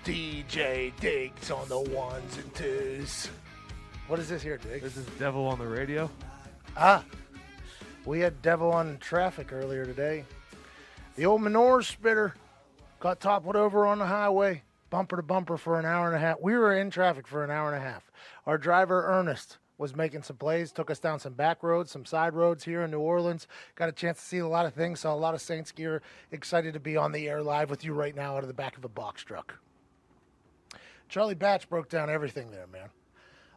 DJ Diggs on the ones and twos. What is this here, Diggs? This is Devil on the radio. We had Devil on traffic earlier today. The old manure spitter got toppled over on the highway, bumper to bumper for an hour and a half. We were in traffic for an hour and a half. Our driver, Ernest, was making some plays, took us down some back roads, some side roads here in New Orleans. Got a chance to see a lot of things, saw a lot of Saints gear. Excited to be on the air live with you right now out of the back of a box truck. Charlie Batch broke down everything there, man.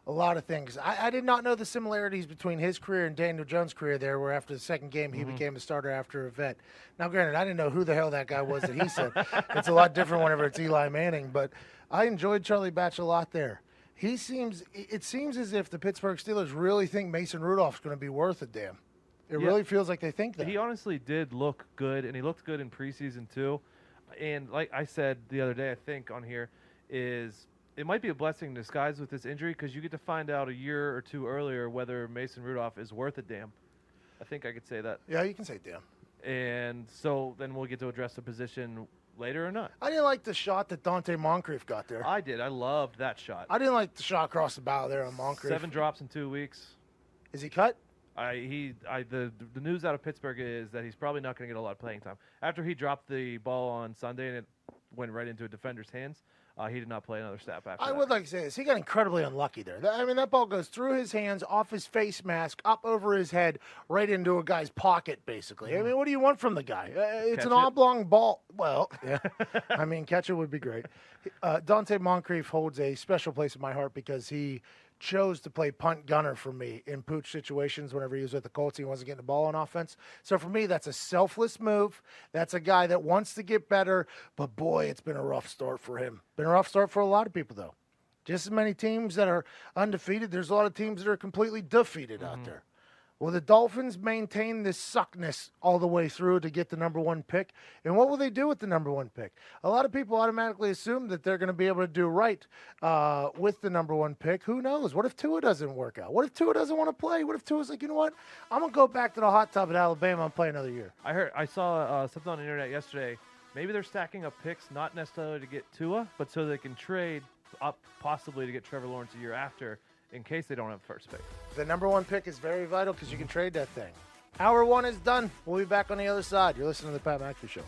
A lot of things. I did not know the similarities between his career and Daniel Jones' career there, where after the second game he became a starter after a vet. Now, granted, I didn't know who the hell that guy was that he said. It's a lot different whenever it's Eli Manning, but I enjoyed Charlie Batch a lot there. It seems as if the Pittsburgh Steelers really think Mason Rudolph's going to be worth a damn. It really feels like they think that. He honestly did look good, and he looked good in preseason too. And like I said the other day, I think on here, is it might be a blessing in disguise with this injury because you get to find out a year or two earlier whether Mason Rudolph is worth a damn. I think I could say that. Yeah, you can say damn. And so then we'll get to address the position later or not. I didn't like the shot that Dante Moncrief got there. I did. I loved that shot. I didn't like the shot across the bow there on Moncrief. 7 drops in 2 weeks. Is he cut? The news out of Pittsburgh is that he's probably not going to get a lot of playing time. After he dropped the ball on Sunday and it went right into a defender's hands, he did not play another snap after that. I would like to say this. He got incredibly unlucky there. That ball goes through his hands, off his face mask, up over his head, right into a guy's pocket, basically. I mean, what do you want from the guy? It's an oblong ball. Well, yeah. Catch it would be great. Dante Moncrief holds a special place in my heart because he chose to play punt gunner for me in pooch situations whenever he was with the Colts. He wasn't getting the ball on offense. So for me, that's a selfless move. That's a guy that wants to get better, but boy, it's been a rough start for him. Been a rough start for a lot of people, though. Just as many teams that are undefeated, there's a lot of teams that are completely defeated out there. Will the Dolphins maintain this suckness all the way through to get the number 1 pick? And what will they do with the number 1 pick? A lot of people automatically assume that they're going to be able to do right with the number 1 pick. Who knows? What if Tua doesn't work out? What if Tua doesn't want to play? What if Tua's like, you know what? I'm going to go back to the hot tub at Alabama and play another year. I saw something on the internet yesterday. Maybe they're stacking up picks not necessarily to get Tua, but so they can trade up possibly to get Trevor Lawrence a year after in case they don't have first pick. The number 1 pick is very vital because you can trade that thing. Hour 1 is done. We'll be back on the other side. You're listening to the Pat McAfee Show.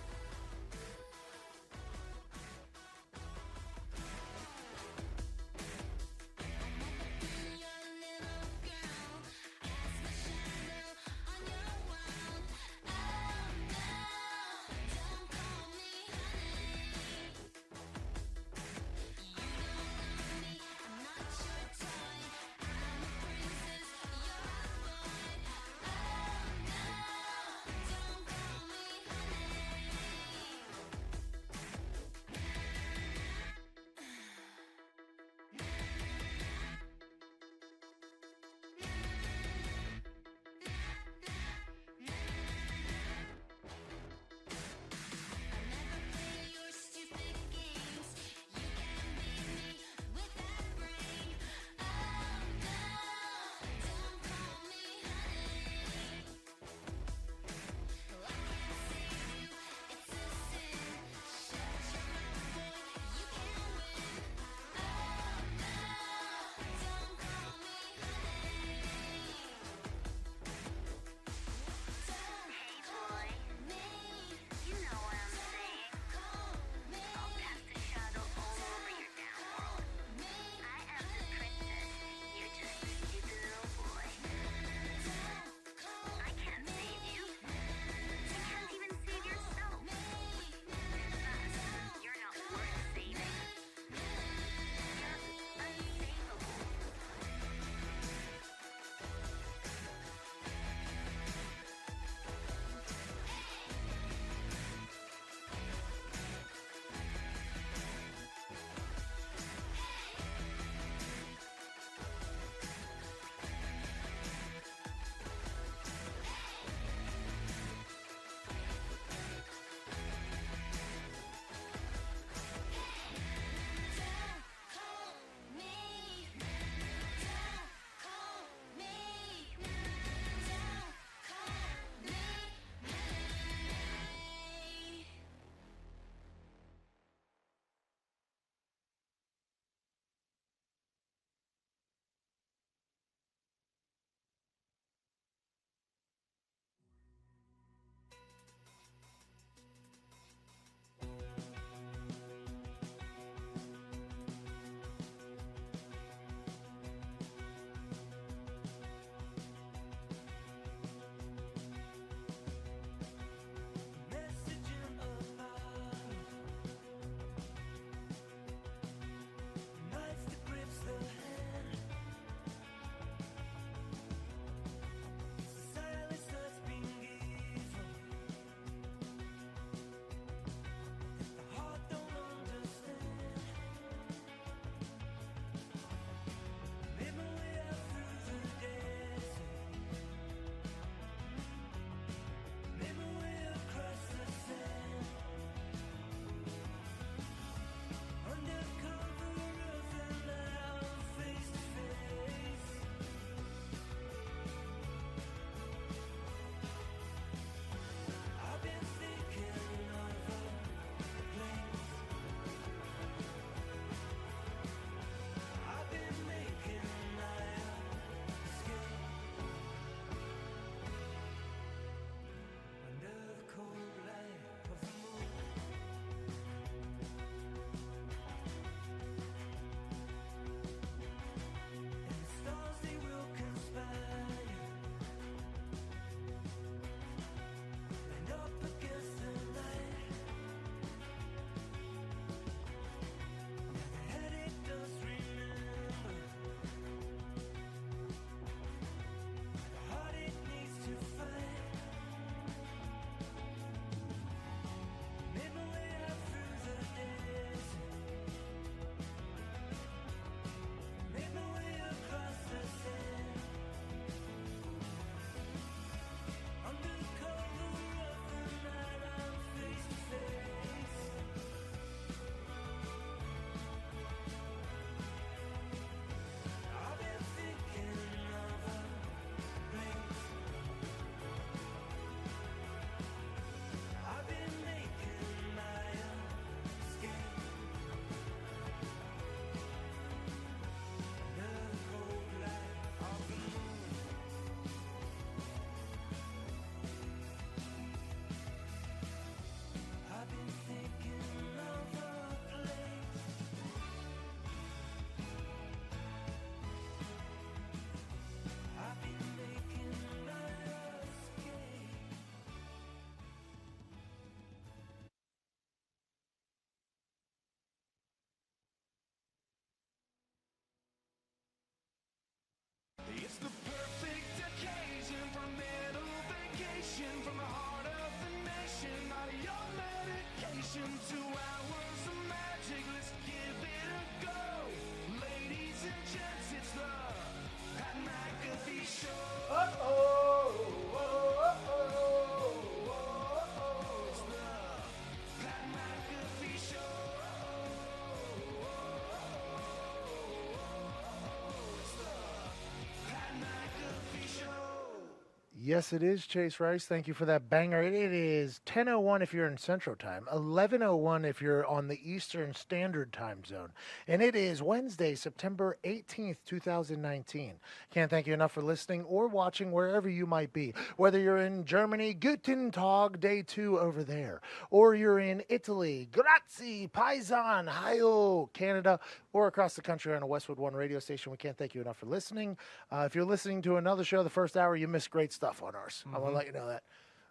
Yes, it is, Chase Rice. Thank you for that banger. It is 10:01 if you're in Central Time, 11:01 if you're on the Eastern Standard Time Zone. And it is Wednesday, September 18th, 2019. Can't thank you enough for listening or watching wherever you might be. Whether you're in Germany, Guten Tag, day 2 over there. Or you're in Italy, Grazie, Paisan, Hayo, Canada, or across the country on a Westwood One radio station. We can't thank you enough for listening. If you're listening to another show the first hour, you missed great stuff on ours. I want to let you know that.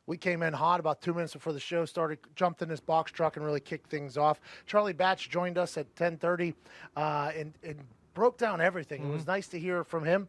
We came in hot about 2 minutes before the show started, jumped in this box truck and really kicked things off. Charlie Batch joined us at 10:30 and broke down everything. It was nice to hear from him.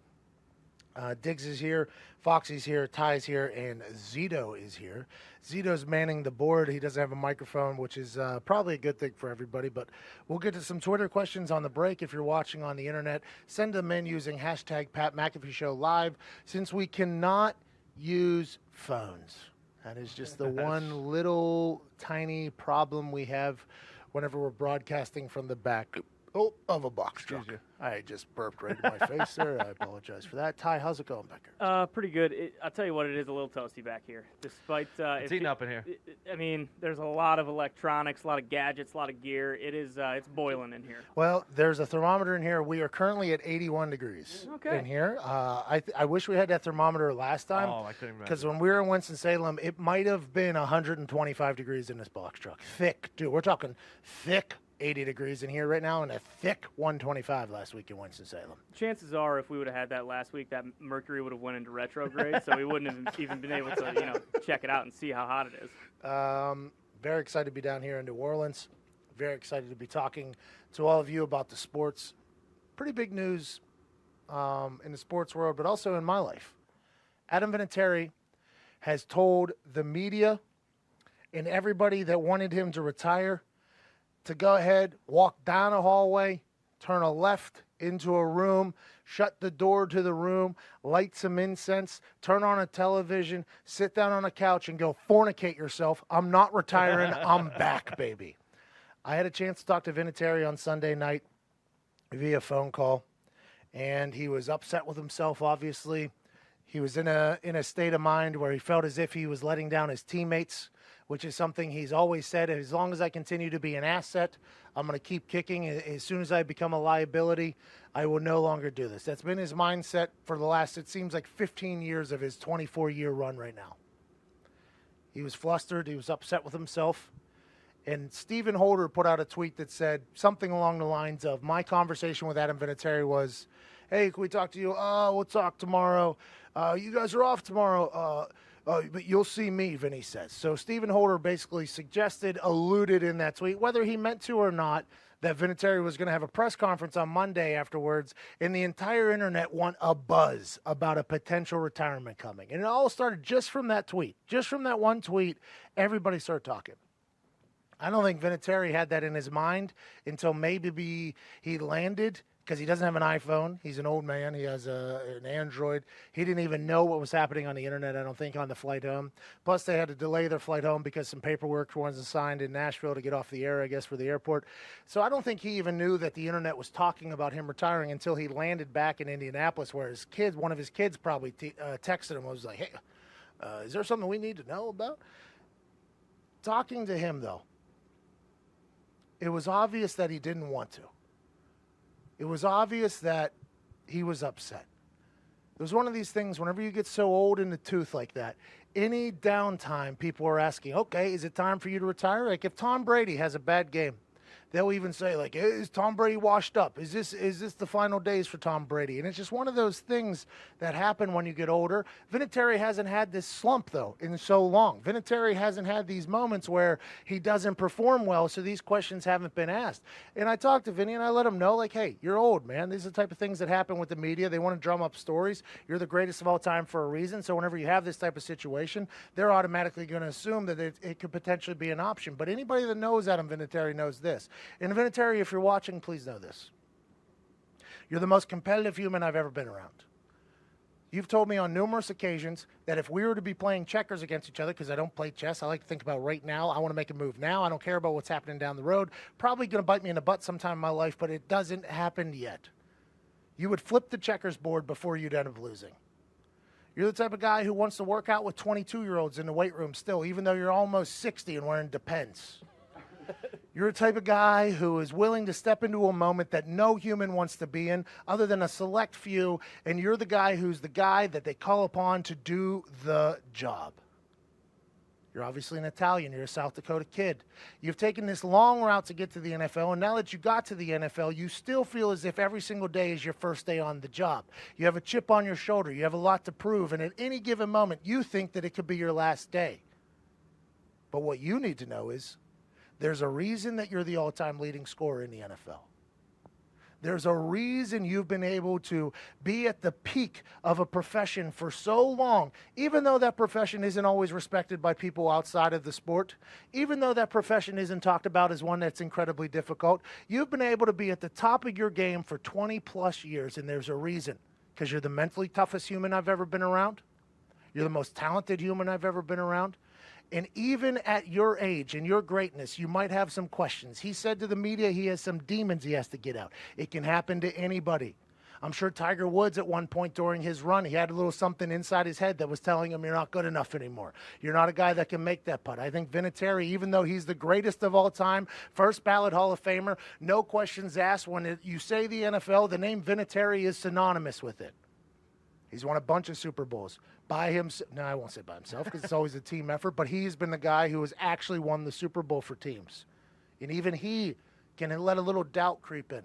Diggs is here, Foxy's here, Ty's here, and Zito is here. Zito's manning the board. He doesn't have a microphone, which is probably a good thing for everybody, but we'll get to some Twitter questions on the break. If you're watching on the internet, send them in using hashtag Pat McAfee Show Live, since we cannot use phones. That is just the one little tiny problem we have whenever we're broadcasting from the back of a box truck. I just burped right in my face there. I apologize for that. Ty, how's it going back there? Pretty good. I'll tell you what, it is a little toasty back here. Despite it's heating up in here. I mean, there's a lot of electronics, a lot of gadgets, a lot of gear. It is it's boiling in here. Well, there's a thermometer in here. We are currently at 81 degrees in here. I wish we had that thermometer last time. Oh, I couldn't remember. Because when we were in Winston-Salem, it might have been 125 degrees in this box truck. Thick, dude. We're talking thick 80 degrees in here right now and a thick 125 last week in Winston-Salem. Chances are, if we would have had that last week, that mercury would have went into retrograde, so we wouldn't have even been able to, check it out and see how hot it is. Very excited to be down here in New Orleans. Very excited to be talking to all of you about the sports. Pretty big news in the sports world, but also in my life. Adam Vinatieri has told the media and everybody that wanted him to retire to go ahead, walk down a hallway, turn a left into a room, shut the door to the room, light some incense, turn on a television, sit down on a couch, and go fornicate yourself. I'm not retiring. I'm back, baby. I had a chance to talk to Vinatieri on Sunday night via phone call, and he was upset with himself, obviously. He was in a state of mind where he felt as if he was letting down his teammates, which is something he's always said. As long as I continue to be an asset, I'm going to keep kicking. As soon as I become a liability, I will no longer do this. That's been his mindset for the last, it seems like 15 years of his 24-year run right now. He was flustered. He was upset with himself. And Stephen Holder put out a tweet that said something along the lines of, my conversation with Adam Vinatieri was, hey, can we talk to you? We'll talk tomorrow. You guys are off tomorrow. But you'll see me, Vinny says. So Stephen Holder basically alluded in that tweet, whether he meant to or not, that Vinatieri was going to have a press conference on Monday afterwards, and the entire internet went a buzz about a potential retirement coming. And it all started just from that tweet. Just from that one tweet, everybody started talking. I don't think Vinatieri had that in his mind until maybe he landed, because he doesn't have an iPhone. He's an old man. He has an Android. He didn't even know what was happening on the internet, I don't think, on the flight home. Plus, they had to delay their flight home because some paperwork wasn't signed in Nashville to get off the air, I guess, for the airport. So I don't think he even knew that the internet was talking about him retiring until he landed back in Indianapolis, where one of his kids probably texted him and was like, hey, is there something we need to know about? Talking to him, though, it was obvious that he didn't want to. It was obvious that he was upset. It was one of these things, whenever you get so old in the tooth like that, any downtime, people are asking, okay, is it time for you to retire? Like if Tom Brady has a bad game, they'll even say, like, hey, is Tom Brady washed up? Is this the final days for Tom Brady? And it's just one of those things that happen when you get older. Vinatieri hasn't had this slump, though, in so long. Vinatieri hasn't had these moments where he doesn't perform well, so these questions haven't been asked. And I talked to Vinny, and I let him know, like, hey, you're old, man. These are the type of things that happen with the media. They want to drum up stories. You're the greatest of all time for a reason, so whenever you have this type of situation, they're automatically going to assume that it could potentially be an option. But anybody that knows Adam Vinatieri knows this. And Vinatieri, if you're watching, please know this. You're the most competitive human I've ever been around. You've told me on numerous occasions that if we were to be playing checkers against each other, because I don't play chess, I like to think about right now. I want to make a move now. I don't care about what's happening down the road. Probably going to bite me in the butt sometime in my life, but it doesn't happen yet. You would flip the checkers board before you'd end up losing. You're the type of guy who wants to work out with 22-year-olds in the weight room still, even though you're almost 60 and wearing Depends. You're the type of guy who is willing to step into a moment that no human wants to be in other than a select few, and you're the guy who's the guy that they call upon to do the job. You're obviously an Italian. You're a South Dakota kid. You've taken this long route to get to the NFL, and now that you got to the NFL, you still feel as if every single day is your first day on the job. You have a chip on your shoulder. You have a lot to prove, and at any given moment, you think that it could be your last day. But what you need to know is there's a reason that you're the all-time leading scorer in the NFL. There's a reason you've been able to be at the peak of a profession for so long, even though that profession isn't always respected by people outside of the sport, even though that profession isn't talked about as one that's incredibly difficult. You've been able to be at the top of your game for 20-plus years, and there's a reason, because you're the mentally toughest human I've ever been around. You're the most talented human I've ever been around. And even at your age and your greatness, you might have some questions. He said to the media he has some demons he has to get out. It can happen to anybody. I'm sure Tiger Woods at one point during his run, he had a little something inside his head that was telling him you're not good enough anymore. You're not a guy that can make that putt. I think Vinatieri, even though he's the greatest of all time, first ballot Hall of Famer, no questions asked. When you say the NFL, the name Vinatieri is synonymous with it. He's won a bunch of Super Bowls by himself. No, I won't say by himself because it's always a team effort, but he's been the guy who has actually won the Super Bowl for teams. And even he can let a little doubt creep in.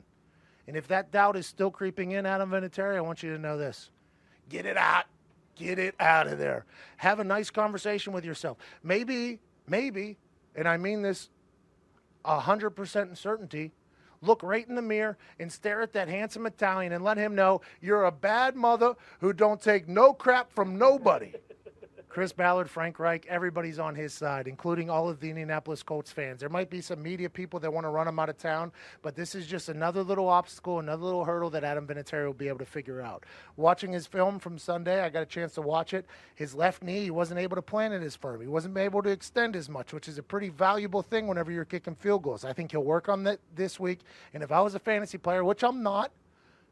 And if that doubt is still creeping in, Adam Vinatieri, I want you to know this. Get it out. Get it out of there. Have a nice conversation with yourself. Maybe, and I mean this 100% in certainty, look right in the mirror and stare at that handsome Italian and let him know you're a bad mother who don't take no crap from nobody. Chris Ballard, Frank Reich, everybody's on his side, including all of the Indianapolis Colts fans. There might be some media people that want to run him out of town, but this is just another little obstacle, another little hurdle that Adam Vinatieri will be able to figure out. Watching his film from Sunday, I got a chance to watch it. His left knee, he wasn't able to plant it as firm. He wasn't able to extend as much, which is a pretty valuable thing whenever you're kicking field goals. I think he'll work on that this week, and if I was a fantasy player, which I'm not,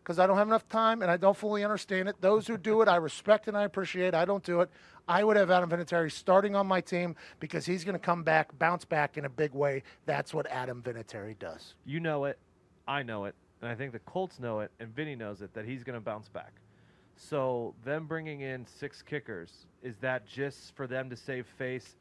because I don't have enough time and I don't fully understand it. Those who do it, I respect and I appreciate. I don't do it. I would have Adam Vinatieri starting on my team because he's going to come back, bounce back in a big way. That's what Adam Vinatieri does. You know it. I know it. And I think the Colts know it, and Vinny knows it, that he's going to bounce back. So them bringing in 6 kickers, is that just for them to save face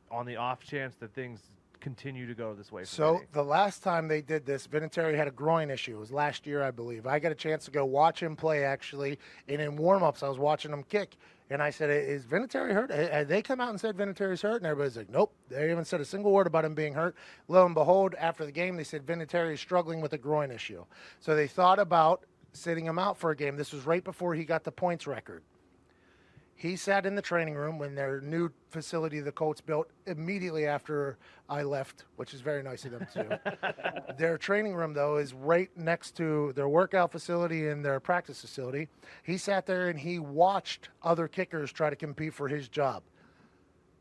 on the off chance that things continue to go this way? So Vinny? the last time they did this, Vinatieri had a groin issue. It was last year, I believe. I got a chance to go watch him play, actually, and in warm-ups I was watching him kick. And I said, is Vinatieri hurt? Had they come out and said Vinatieri's hurt? And everybody's like, nope. They haven't said a single word about him being hurt. Lo and behold, after the game, they said Vinatieri is struggling with a groin issue. So they thought about sitting him out for a game. This was right before he got the points record. He sat in the training room when their new facility the Colts built immediately after I left, which is very nice of them too. Their training room, though, is right next to their workout facility and their practice facility. He sat there and he watched other kickers try to compete for his job.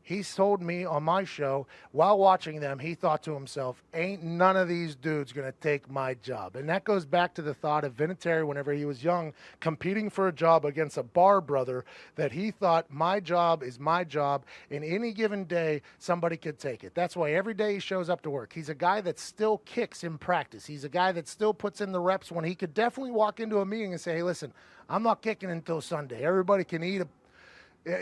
He told me on my show, while watching them, he thought to himself, ain't none of these dudes going to take my job. And that goes back to the thought of Vinatieri whenever he was young, competing for a job against a bar brother, that he thought my job is my job, and any given day, somebody could take it. That's why every day he shows up to work. He's a guy that still kicks in practice. He's a guy that still puts in the reps when he could definitely walk into a meeting and say, hey, listen, I'm not kicking until Sunday. Everybody can eat a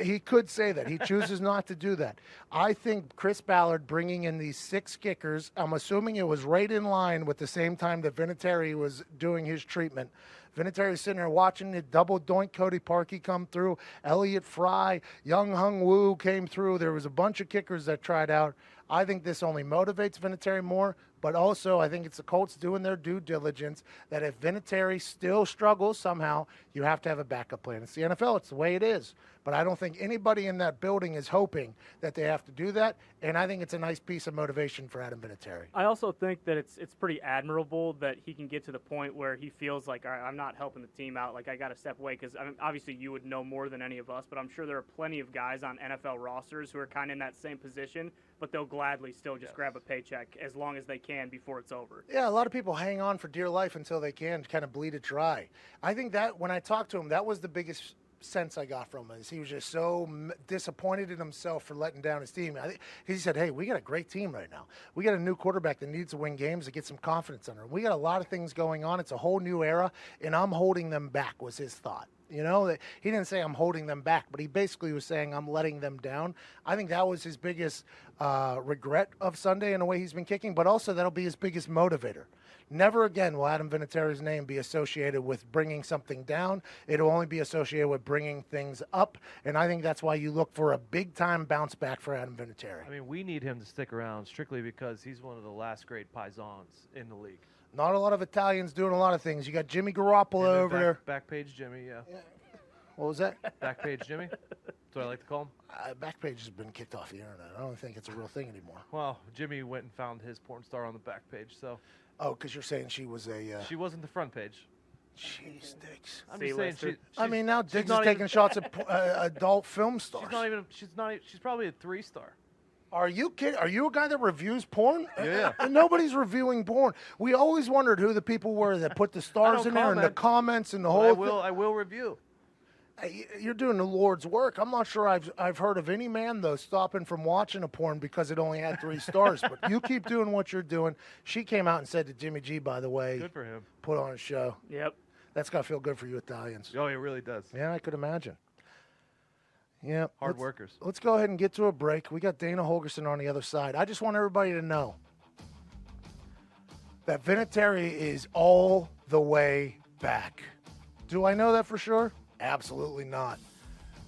He could say that. He chooses not to do that. I think Chris Ballard bringing in these 6 kickers, I'm assuming it was right in line with the same time that Vinatieri was doing his treatment. Vinatieri was sitting there watching it, double doink Cody Parkey come through, Elliott Fry, Young Hung Woo came through. There was a bunch of kickers that tried out. I think this only motivates Vinatieri more, but also I think it's the Colts doing their due diligence that if Vinatieri still struggles somehow, you have to have a backup plan. It's the NFL. It's the way it is. But I don't think anybody in that building is hoping that they have to do that, and I think it's a nice piece of motivation for Adam Vinatieri. I also think that it's pretty admirable that he can get to the point where he feels like, all right, I'm not helping the team out, like I got to step away, because I mean, obviously you would know more than any of us, but I'm sure there are plenty of guys on NFL rosters who are kind of in that same position, but they'll gladly still just grab a paycheck as long as they can before it's over. Yeah, a lot of people hang on for dear life until they can kind of bleed it dry. I think that when I talked to him, that was the biggest sense I got from him is he was just so disappointed in himself for letting down his team. I think he said, hey, we got a great team right now. We got a new quarterback that needs to win games to get some confidence under him. We got a lot of things going on. It's a whole new era, and I'm holding them back was his thought. You know, he didn't say I'm holding them back, but he basically was saying I'm letting them down. I think that was his biggest regret of Sunday in the way he's been kicking, but also that'll be his biggest motivator. Never again will Adam Vinatieri's name be associated with bringing something down. It'll only be associated with bringing things up, and I think that's why you look for a big-time bounce back for Adam Vinatieri. I mean, we need him to stick around strictly because he's one of the last great paisans in the league. Not a lot of Italians doing a lot of things. You got Jimmy Garoppolo over there. Back page Jimmy, yeah. What was that? Back page Jimmy? That's what I like to call him. Backpage has been kicked off the internet. I don't think it's a real thing anymore. Well, Jimmy went and found his porn star on the back page, so. Oh, because you're saying she was a... She wasn't the front page. Jeez, Diggs. I'm just saying she's I mean, now Diggs is taking shots at adult film stars. She's probably a 3-star. Are you kidding? Are you a guy that reviews porn? Yeah. Nobody's reviewing porn. We always wondered who the people were that put the stars in there and the comments and the whole thing. I will review. You're doing the Lord's work. I'm not sure I've heard of any man, though, stopping from watching a porn because it only had 3 stars. But you keep doing what you're doing. She came out and said to Jimmy G, by the way. Good for him. Put on a show. Yep. That's got to feel good for you Italians. Oh, it really does. Yeah, I could imagine. Yeah. Hard workers. Let's go ahead and get to a break. We got Dana Holgorsen on the other side. I just want everybody to know that Vinatieri is all the way back. Do I know that for sure? Absolutely not.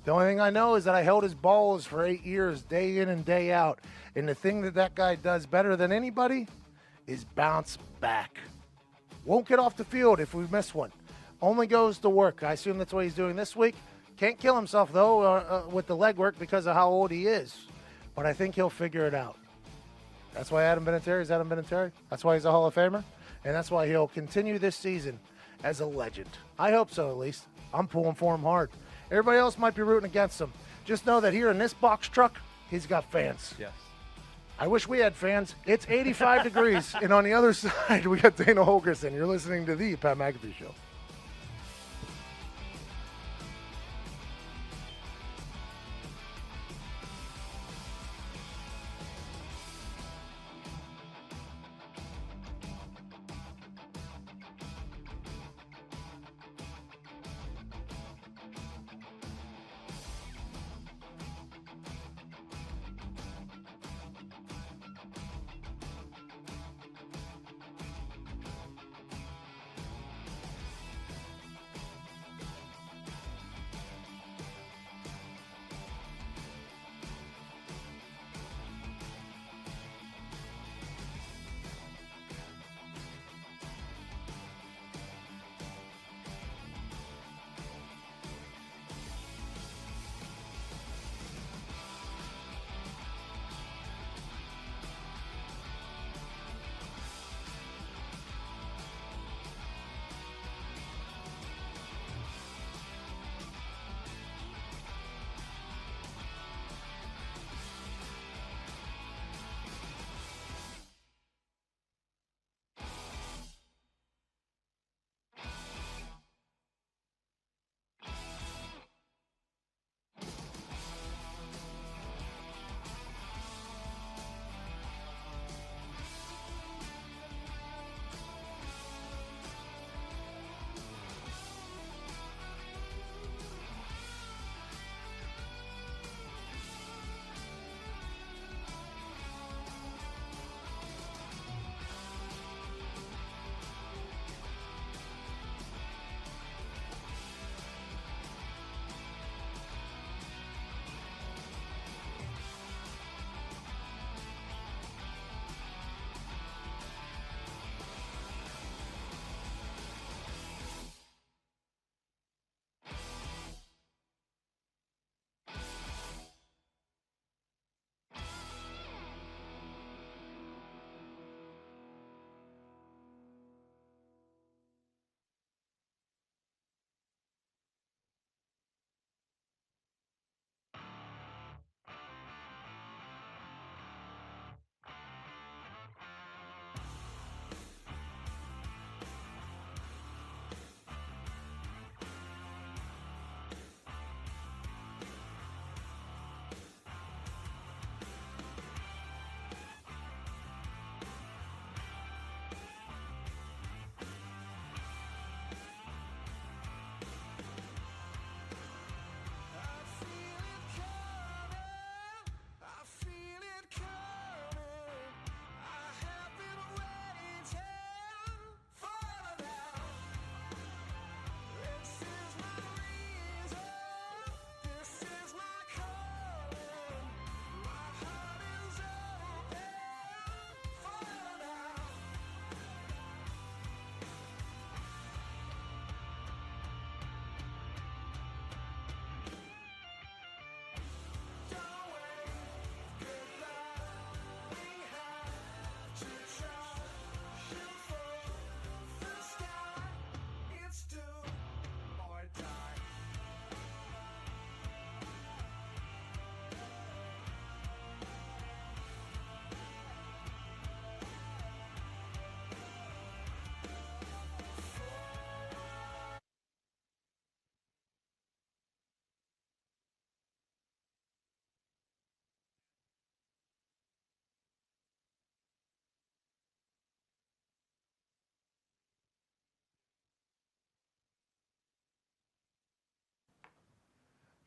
The only thing I know is that I held his balls for 8 years, day in and day out. And the thing that guy does better than anybody is bounce back. Won't get off the field if we miss one. Only goes to work. I assume that's what he's doing this week. Can't kill himself, though, with the leg work because of how old he is. But I think he'll figure it out. That's why Adam Vinatieri is Adam Vinatieri. That's why he's a Hall of Famer. And that's why he'll continue this season as a legend. I hope so, at least. I'm pulling for him hard. Everybody else might be rooting against him. Just know that here in this box truck, he's got fans. Yes. I wish we had fans. It's 85 degrees, and on the other side, we got Dana Holgorsen. You're listening to the Pat McAfee Show.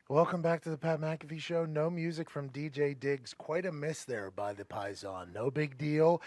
Welcome back to the Pat McAfee Show. No music from DJ Diggs. Quite a miss there by the Paisan. No big deal.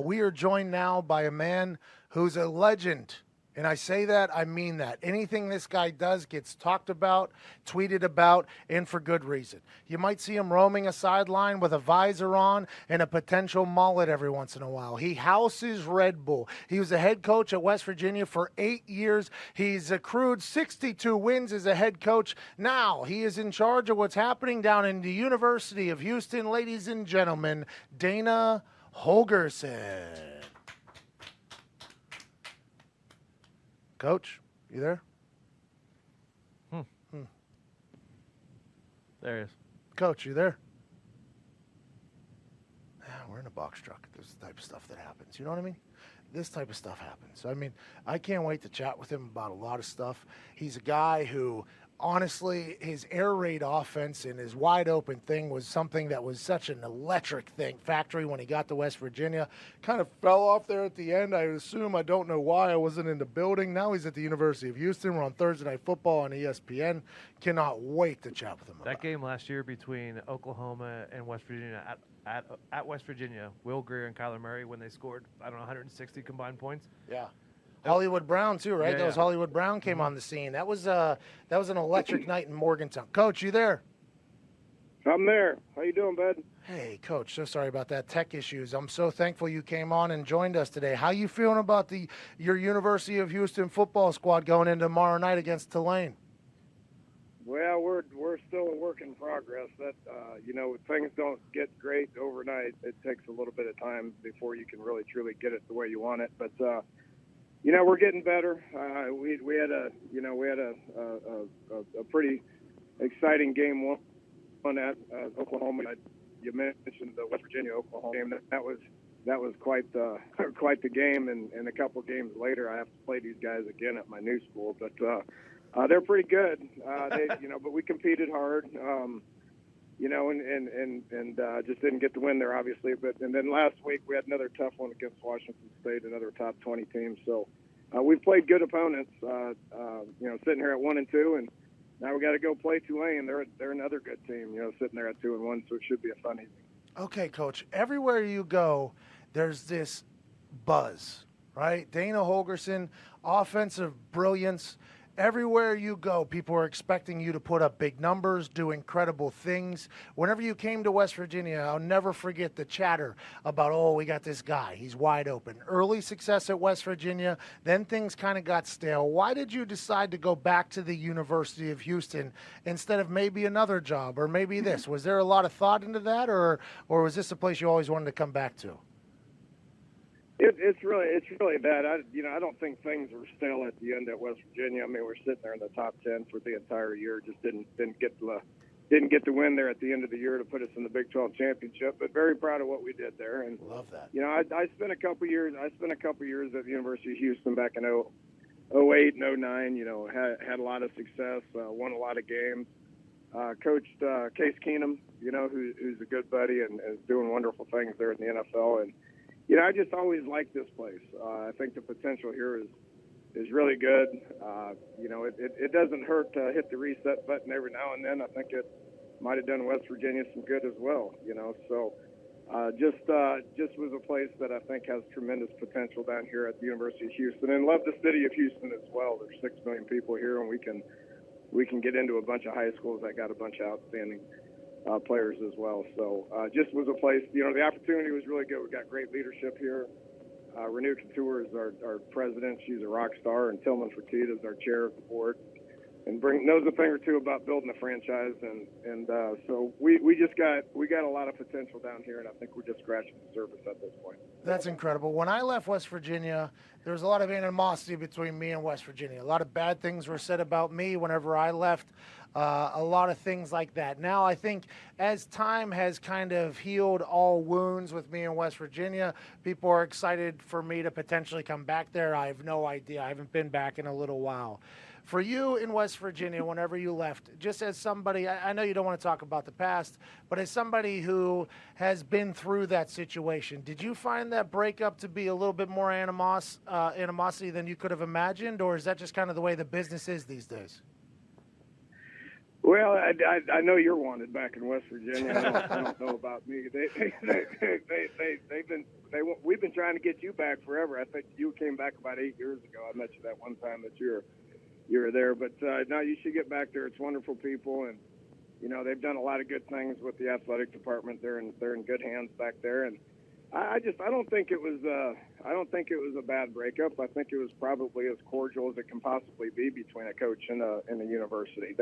We are joined now by a man who's a legend. And I say that, I mean that. Anything this guy does gets talked about, tweeted about, and for good reason. You might see him roaming a sideline with a visor on and a potential mullet every once in a while. He houses Red Bull. He was a head coach at West Virginia for 8 years. He's accrued 62 wins as a head coach. Now he is in charge of what's happening down in the University of Houston. Ladies and gentlemen, Dana Holgorsen. Coach, you there? There he is. Coach, you there? Yeah, we're in a box truck. This is the type of stuff that happens. You know what I mean? This type of stuff happens. I mean, I can't wait to chat with him about a lot of stuff. He's a guy who, honestly, his air raid offense and his wide open thing was something that was such an electric factory when he got to West Virginia. Kind of fell off there at the end, I assume. I don't know why. I wasn't in the building. Now he's at the University of Houston. We're on Thursday Night Football on ESPN. Cannot wait to chat with him about That game last year between Oklahoma and West Virginia at West Virginia, Will Greer and Kyler Murray, when they scored, 160 combined points. Yeah. Hollywood Brown too, right? Yeah, That was yeah. Hollywood Brown came on the scene. That was an electric night in Morgantown. Coach, you there? I'm there. How you doing, bud? Hey, Coach. So sorry about that tech issues. I'm so thankful you came on and joined us today. How you feeling about your University of Houston football squad going into tomorrow night against Tulane? Well, we're still a work in progress. That things don't get great overnight. It takes a little bit of time before you can really truly get it the way you want it. But we're getting better. We had a pretty exciting game one at Oklahoma. You mentioned the West Virginia Oklahoma game. That was quite the game. And a couple of games later, I have to play these guys again at my new school. But they're pretty good. But we competed hard. And just didn't get the win there, obviously. And then last week we had another tough one against Washington State, another top 20 team. So we've played good opponents. Sitting here at 1-2, and now we got to go play Tulane. They're another good team. Sitting there at 2-1, so it should be a fun evening. Okay, Coach. Everywhere you go, there's this buzz, right? Dana Holgorsen, offensive brilliance. Everywhere you go, people are expecting you to put up big numbers, do incredible things. Whenever you came to West Virginia, I'll never forget the chatter about, we got this guy. He's wide open. Early success at West Virginia, then things kind of got stale. Why did you decide to go back to the University of Houston instead of maybe another job or maybe this? Was there a lot of thought into that, or was this a place you always wanted to come back to? It's really bad. I don't think things were stale at the end at West Virginia. I mean, we're sitting there in the top 10 for the entire year. Just didn't get the win there at the end of the year to put us in the Big 12 championship. But very proud of what we did there. And love that. I spent a couple years. at the University of Houston back in 08 and 09. Had a lot of success. Won a lot of games. Coached Case Keenum. Who's a good buddy and is doing wonderful things there in the NFL. And I just always liked this place. I think the potential here is really good. It doesn't hurt to hit the reset button every now and then. I think it might have done West Virginia some good as well. So just was a place that I think has tremendous potential down here at the University of Houston, and love the city of Houston as well. There's 6 million people here, and we can get into a bunch of high schools that got a bunch of outstanding players as well. So just was a place, the opportunity was really good. We got great leadership here. Renew Couture is our president. She's a rock star. And Tillman Fertitta is our chair of the board. And knows a thing or two about building a franchise. And so we got a lot of potential down here, and I think we're just scratching the surface at this point. That's incredible. When I left West Virginia, there was a lot of animosity between me and West Virginia. A lot of bad things were said about me whenever I left. A lot of things like that. Now, I think as time has kind of healed all wounds with me in West Virginia, people are excited for me to potentially come back there. I have no idea. I haven't been back in a little while. For you in West Virginia, whenever you left, just as somebody, I know you don't want to talk about the past, but as somebody who has been through that situation, did you find that breakup to be a little bit more animosity than you could have imagined, or is that just kind of the way the business is these days? Well, I know you're wanted back in West Virginia. I don't know about me. We've been trying to get you back forever. I think you came back about 8 years ago. I met you that one time that you were there. But no, you should get back there. It's wonderful people, and they've done a lot of good things with the athletic department. They're in good hands back there, and I don't think it was a bad breakup. I think it was probably as cordial as it can possibly be between a coach and a university.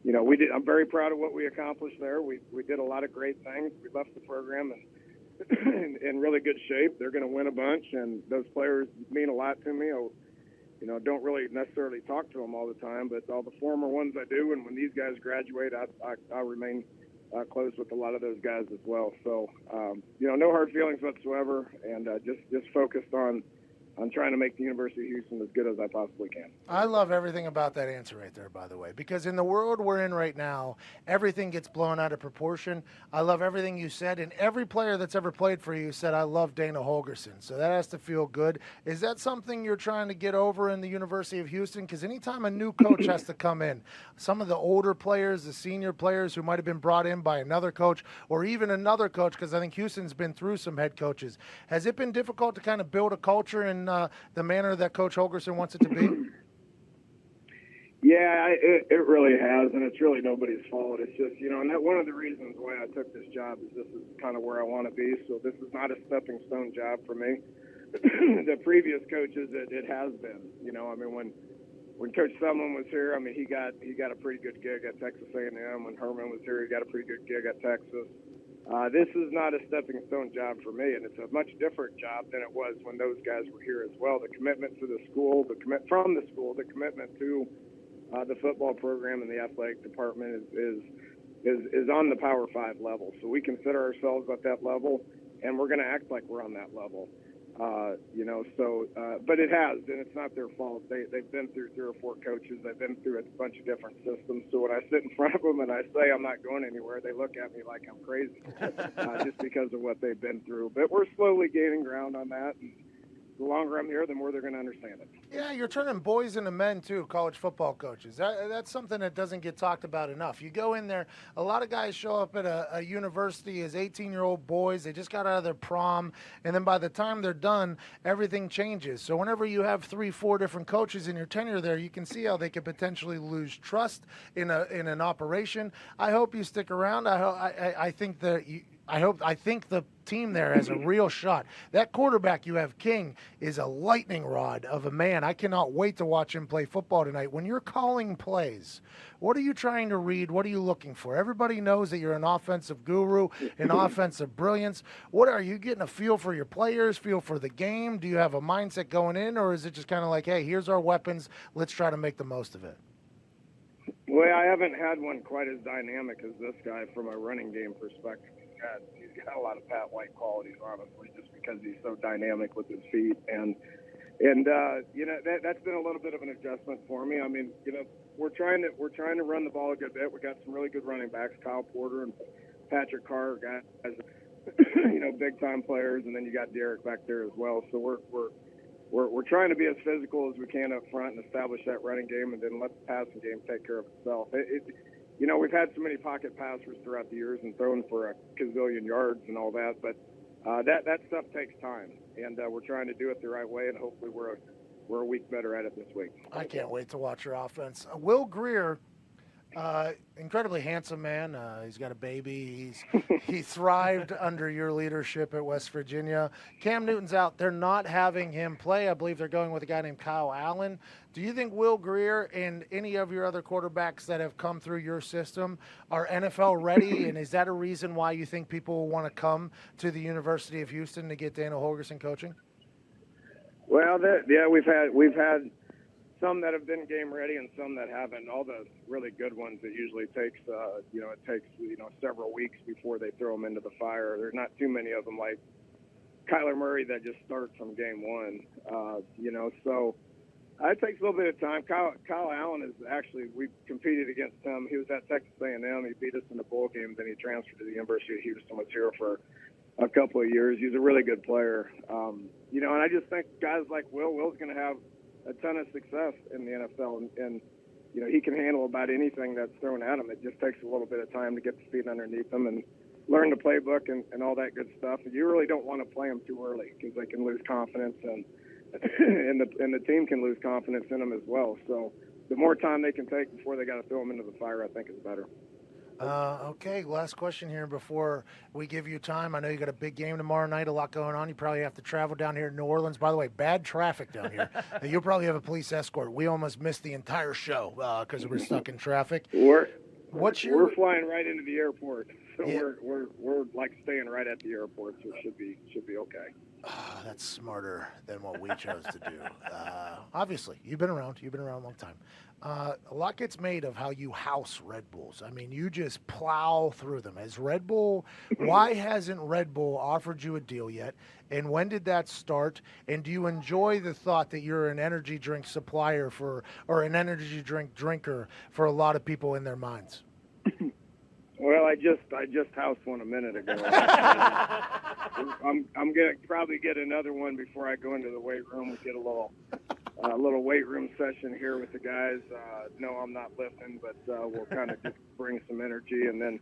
We did. I'm very proud of what we accomplished there. We did a lot of great things. We left the program in really good shape. They're going to win a bunch, and those players mean a lot to me. Don't really necessarily talk to them all the time, but all the former ones I do. And when these guys graduate, I remain close with a lot of those guys as well. So, no hard feelings whatsoever, and just focused on trying to make the University of Houston as good as I possibly can. I love everything about that answer right there, by the way, because in the world we're in right now, everything gets blown out of proportion. I love everything you said, and every player that's ever played for you said, I love Dana Holgorsen. So that has to feel good. Is that something you're trying to get over in the University of Houston? Because anytime a new coach has to come in, some of the older players, the senior players who might have been brought in by another coach or even another coach, because I think Houston's been through some head coaches, has it been difficult to kind of build a culture in the manner that Coach Holgorsen wants it to be? Yeah, it really has, and it's really nobody's fault. It's just, and that one of the reasons why I took this job is this is kind of where I want to be. So this is not a stepping stone job for me. The previous coaches, it has been. When Coach Sumlin was here, he got a pretty good gig at Texas A&M. When Herman was here, he got a pretty good gig at Texas. This is not a stepping stone job for me, and it's a much different job than it was when those guys were here as well. The commitment to the school, the commitment to the football program and the athletic department is on the Power 5 level. So we consider ourselves at that level, and we're going to act like we're on that level. But it has, and it's not their fault. They've been through 3 or 4 coaches. They've been through a bunch of different systems. So when I sit in front of them and I say I'm not going anywhere, they look at me like I'm crazy, just because of what they've been through. But we're slowly gaining ground on that. And the longer I'm here, the more they're going to understand it. Yeah, you're turning boys into men, too, college football coaches. That's something that doesn't get talked about enough. You go in there, a lot of guys show up at a university as 18-year-old boys. They just got out of their prom, and then by the time they're done, everything changes. So whenever you have 3, 4 different coaches in your tenure there, you can see how they could potentially lose trust in an operation. I hope you stick around. I think the team there has a real shot. That quarterback you have, King, is a lightning rod of a man. I cannot wait to watch him play football tonight. When you're calling plays, what are you trying to read? What are you looking for? Everybody knows that you're an offensive guru, an offensive brilliance. What are you getting a feel for your players, feel for the game? Do you have a mindset going in, or is it just kind of like, hey, here's our weapons, let's try to make the most of it? Well, I haven't had one quite as dynamic as this guy from a running game perspective. He's got a lot of Pat White qualities, honestly, just because he's so dynamic with his feet. And that's been a little bit of an adjustment for me. We're trying to run the ball a good bit. We got some really good running backs, Kyle Porter and Patrick Carr, guys, big time players, and then you got Derek back there as well. So we're trying to be as physical as we can up front and establish that running game, and then let the passing game take care of itself. We've had so many pocket passers throughout the years and thrown for a gazillion yards and all that, but that stuff takes time, and we're trying to do it the right way, and hopefully we're a week better at it this week. I can't wait to watch your offense. Will Greer, incredibly handsome man. He's got a baby. He thrived under your leadership at West Virginia. Cam Newton's out. They're not having him play. I believe they're going with a guy named Kyle Allen. Do you think Will Greer and any of your other quarterbacks that have come through your system are NFL ready? And is that a reason why you think people will want to come to the University of Houston to get Dana Holgorsen coaching? Well, we've had some that have been game ready and some that haven't. All the really good ones, it usually takes several weeks before they throw them into the fire. There's not too many of them like Kyler Murray that just starts from game one. So it takes a little bit of time. Kyle Allen is actually, we competed against him. He was at Texas A&M. He beat us in the bowl game. Then he transferred to the University of Houston, was here for a couple of years. He's a really good player. And I just think guys like Will's going to have a ton of success in the NFL. And he can handle about anything that's thrown at him. It just takes a little bit of time to get the feet underneath him and learn the playbook and all that good stuff. And you really don't want to play him too early because they can lose confidence and and the team can lose confidence in him as well. So the more time they can take before they got to throw him into the fire, I think is better. Okay, last question here before we give you time. I know you got a big game tomorrow night, a lot going on. You probably have to travel down here to New Orleans. By the way, bad traffic down here. You'll probably have a police escort. We almost missed the entire show because we're stuck in traffic. We're flying right into the airport, so Yeah. we're like staying right at the airport, so it should be okay. That's smarter than what we chose to do. Obviously, you've been around a long time. A lot gets made of how you house Red Bulls. I mean, you just plow through them. Why hasn't Red Bull offered you a deal yet? And when did that start? And do you enjoy the thought that you're an energy drink supplier or an energy drink drinker for a lot of people in their minds? Well, I just housed one a minute ago. I'm gonna probably get another one before I go into the weight room. We get a little weight room session here with the guys. No, I'm not lifting, but we'll kind of just bring some energy and then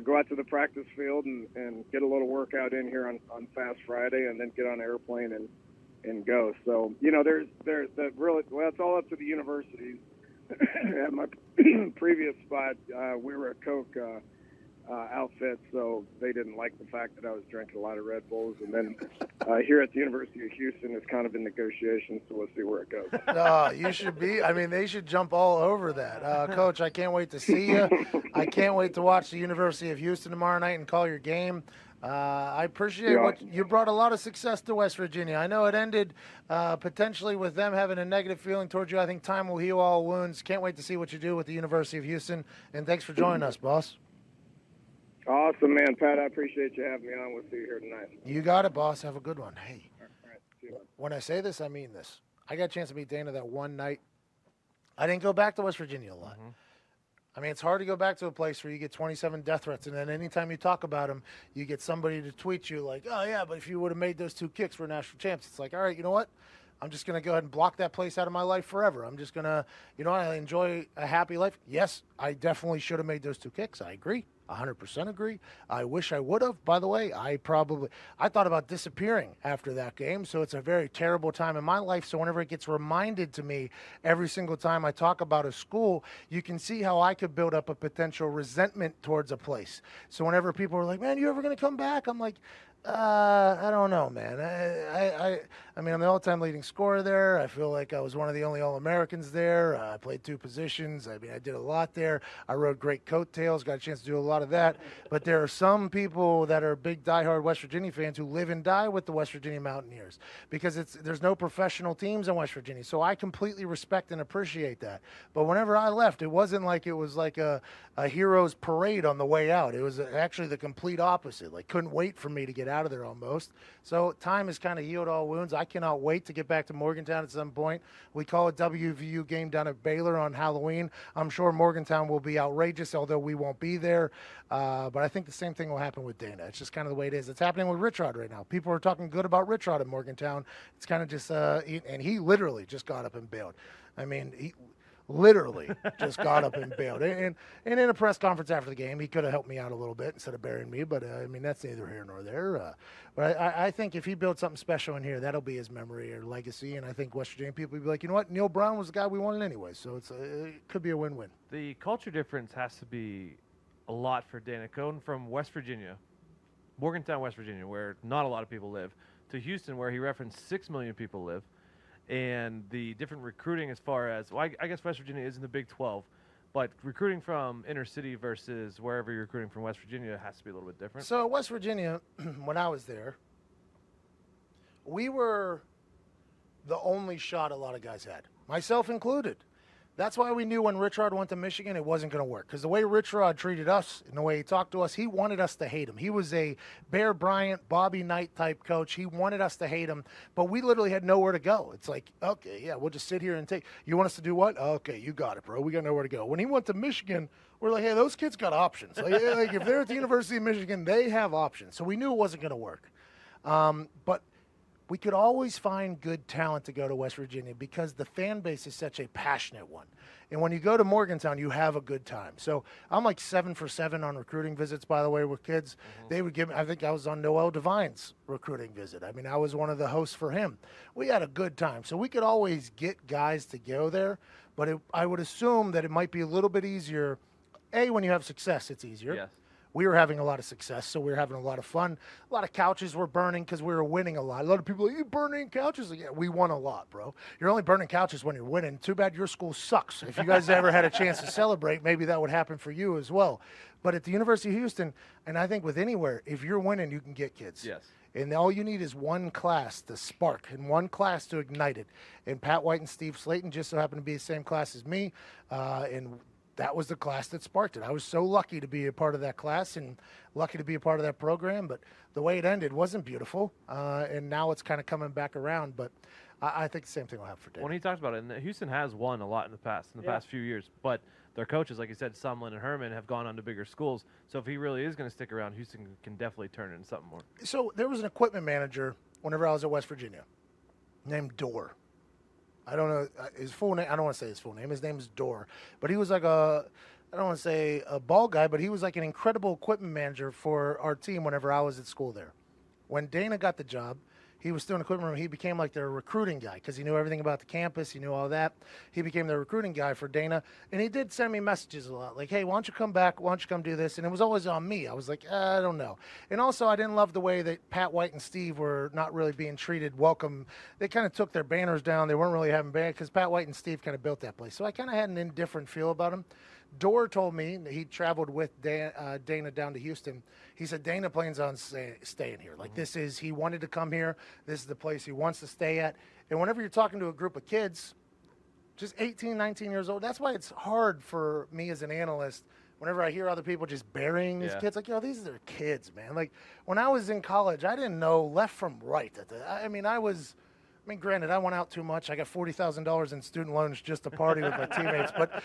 go out to the practice field and get a little workout in here on Fast Friday, and then get on an airplane and go. So there's it's all up to the universities. At my previous spot, we were a Coke outfit, so they didn't like the fact that I was drinking a lot of Red Bulls. And then here at the University of Houston, it's kind of in negotiations, so we'll see where it goes. You should be. I mean, they should jump all over that. Coach, I can't wait to see you. I can't wait to watch the University of Houston tomorrow night and call your game. I appreciate what you brought. A lot of success to West Virginia. I know it ended potentially with them having a negative feeling towards you. I think time will heal all wounds. Can't wait to see what you do with the University of Houston. And thanks for joining us, boss. Awesome, man. Pat, I appreciate you having me on. We'll see you here tonight. You got it, boss. Have a good one. Hey, All right. See you. when I say this, I mean this. I got a chance to meet Dana that one night. I didn't go back to West Virginia a lot. Mm-hmm. I mean, it's hard to go back to a place where you get 27 death threats, and then anytime you talk about them, you get somebody to tweet you like, oh, yeah, but if you would have made those 2 kicks, we're national champs. It's like, all right, you know what? I'm just going to go ahead and block that place out of my life forever. I'm just going to, I enjoy a happy life. Yes, I definitely should have made those 2 kicks. I agree. 100% agree. I wish I would have. By the way, I thought about disappearing after that game, so it's a very terrible time in my life. So whenever it gets reminded to me every single time I talk about a school, you can see how I could build up a potential resentment towards a place. So whenever people are like, man, you ever going to come back? I'm like, I don't know, man. I mean, I'm the all-time leading scorer there. I feel like I was one of the only All-Americans there. I played 2 positions. I mean, I did a lot there. I rode great coattails, got a chance to do a lot of that. But there are some people that are big diehard West Virginia fans who live and die with the West Virginia Mountaineers because there's no professional teams in West Virginia. So I completely respect and appreciate that. But whenever I left, it wasn't like it was like a hero's parade on the way out. It was actually the complete opposite. Like, couldn't wait for me to get out of there almost. So time has kind of healed all wounds. I cannot wait to get back to Morgantown at some point. We call a WVU game down at Baylor on Halloween. I'm sure Morgantown will be outrageous, although we won't be there. But I think the same thing will happen with Dana. It's just kind of the way it is. It's happening with Rich Rod right now. People are talking good about Rich Rod at Morgantown. It's kind of just, and he literally just got up and bailed. I mean, he literally just got up and bailed. And in a press conference after the game, he could have helped me out a little bit instead of burying me. But, I mean, that's neither here nor there. But I think if he builds something special in here, that'll be his memory or legacy. And I think West Virginia people will be like, you know what? Neil Brown was the guy we wanted anyway. So it could be a win-win. The culture difference has to be a lot for Dana. Going from West Virginia, Morgantown, West Virginia, where not a lot of people live, to Houston, where he referenced 6 million people live. And the different recruiting as far as, well, I guess West Virginia is in the Big 12, but recruiting from inner city versus wherever you're recruiting from West Virginia has to be a little bit different. So West Virginia, when I was there, we were the only shot a lot of guys had, myself included. That's why we knew when Rich Rod went to Michigan, it wasn't going to work. Because the way Rich Rod treated us and the way he talked to us, he wanted us to hate him. He was a Bear Bryant, Bobby Knight type coach. He wanted us to hate him, but we literally had nowhere to go. It's like, okay, yeah, we'll just sit here and take. You want us to do what? Okay, you got it, bro. We got nowhere to go. When he went to Michigan, we're like, hey, those kids got options. Like if they're at the University of Michigan, they have options. So we knew it wasn't going to work. But we could always find good talent to go to West Virginia because the fan base is such a passionate one. And when you go to Morgantown, you have a good time. So I'm like 7 for 7 on recruiting visits, by the way, with kids. They would give me, I think I was on Noel Devine's recruiting visit. I mean, I was one of the hosts for him. We had a good time. So we could always get guys to go there, but I would assume that it might be a little bit easier. When you have success, it's easier. Yes. We were having a lot of success, so we were having a lot of fun. A lot of couches were burning because we were winning a lot. A lot of people are like, you burning couches? Like, yeah, we won a lot, bro. You're only burning couches when you're winning. Too bad your school sucks. If you guys ever had a chance to celebrate, maybe that would happen for you as well. But at the University of Houston, and I think with anywhere, if you're winning, you can get kids. Yes. And all you need is one class to spark and one class to ignite it. And Pat White and Steve Slayton just so happen to be the same class as me, and that was the class that sparked it. I was so lucky to be a part of that class and lucky to be a part of that program, but the way it ended wasn't beautiful, and now it's kind of coming back around, but I think the same thing will happen for Dave. When he talks about it, and Houston has won a lot in the past few years, but their coaches, like you said, Sumlin and Herman, have gone on to bigger schools. So if he really is going to stick around, Houston can definitely turn it into something more. So there was an equipment manager whenever I was at West Virginia named Dorr. I don't know his full name. I don't want to say his full name. His name is Dorr. But he was like I don't want to say a ball guy, but he was like an incredible equipment manager for our team whenever I was at school there. When Dana got the job, he was still in equipment room. He became like their recruiting guy because he knew everything about the campus. He knew all that. He became the recruiting guy for Dana. And he did send me messages a lot like, hey, why don't you come back? Why don't you come do this? And it was always on me. I was like, I don't know. And also, I didn't love the way that Pat White and Steve were not really being treated welcome. They kind of took their banners down. They weren't really having banners because Pat White and Steve kind of built that place. So I kind of had an indifferent feel about him. Dorr told me that he traveled with Dana down to Houston. He said Dana plans on staying here. Like he wanted to come here. This is the place he wants to stay at. And whenever you're talking to a group of kids, just 18, 19 years old, that's why it's hard for me as an analyst whenever I hear other people just burying these kids. Like, these are kids, man. Like, when I was in college, I didn't know left from right. Granted, I went out too much. I got $40,000 in student loans just to party with my teammates. But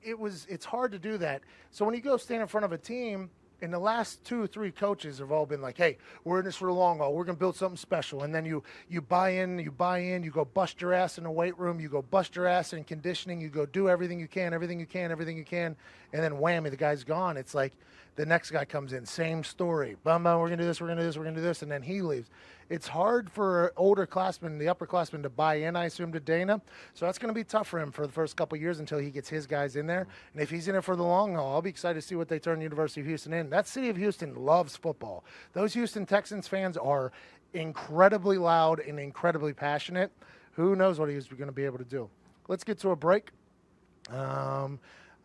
it's hard to do that. So when you go stand in front of a team, and the last 2 or 3 coaches have all been like, hey, we're in this for the long haul. We're going to build something special. And then you buy in, you go bust your ass in the weight room. You go bust your ass in conditioning. You go do everything you can. And then whammy, the guy's gone. It's like the next guy comes in, same story. We're going to do this. And then he leaves. It's hard for older classmen, the upperclassmen, to buy in, I assume, to Dana. So that's going to be tough for him for the first couple of years until he gets his guys in there. And if he's in it for the long haul, I'll be excited to see what they turn University of Houston in. That city of Houston loves football. Those Houston Texans fans are incredibly loud and incredibly passionate. Who knows what he's going to be able to do. Let's get to a break. I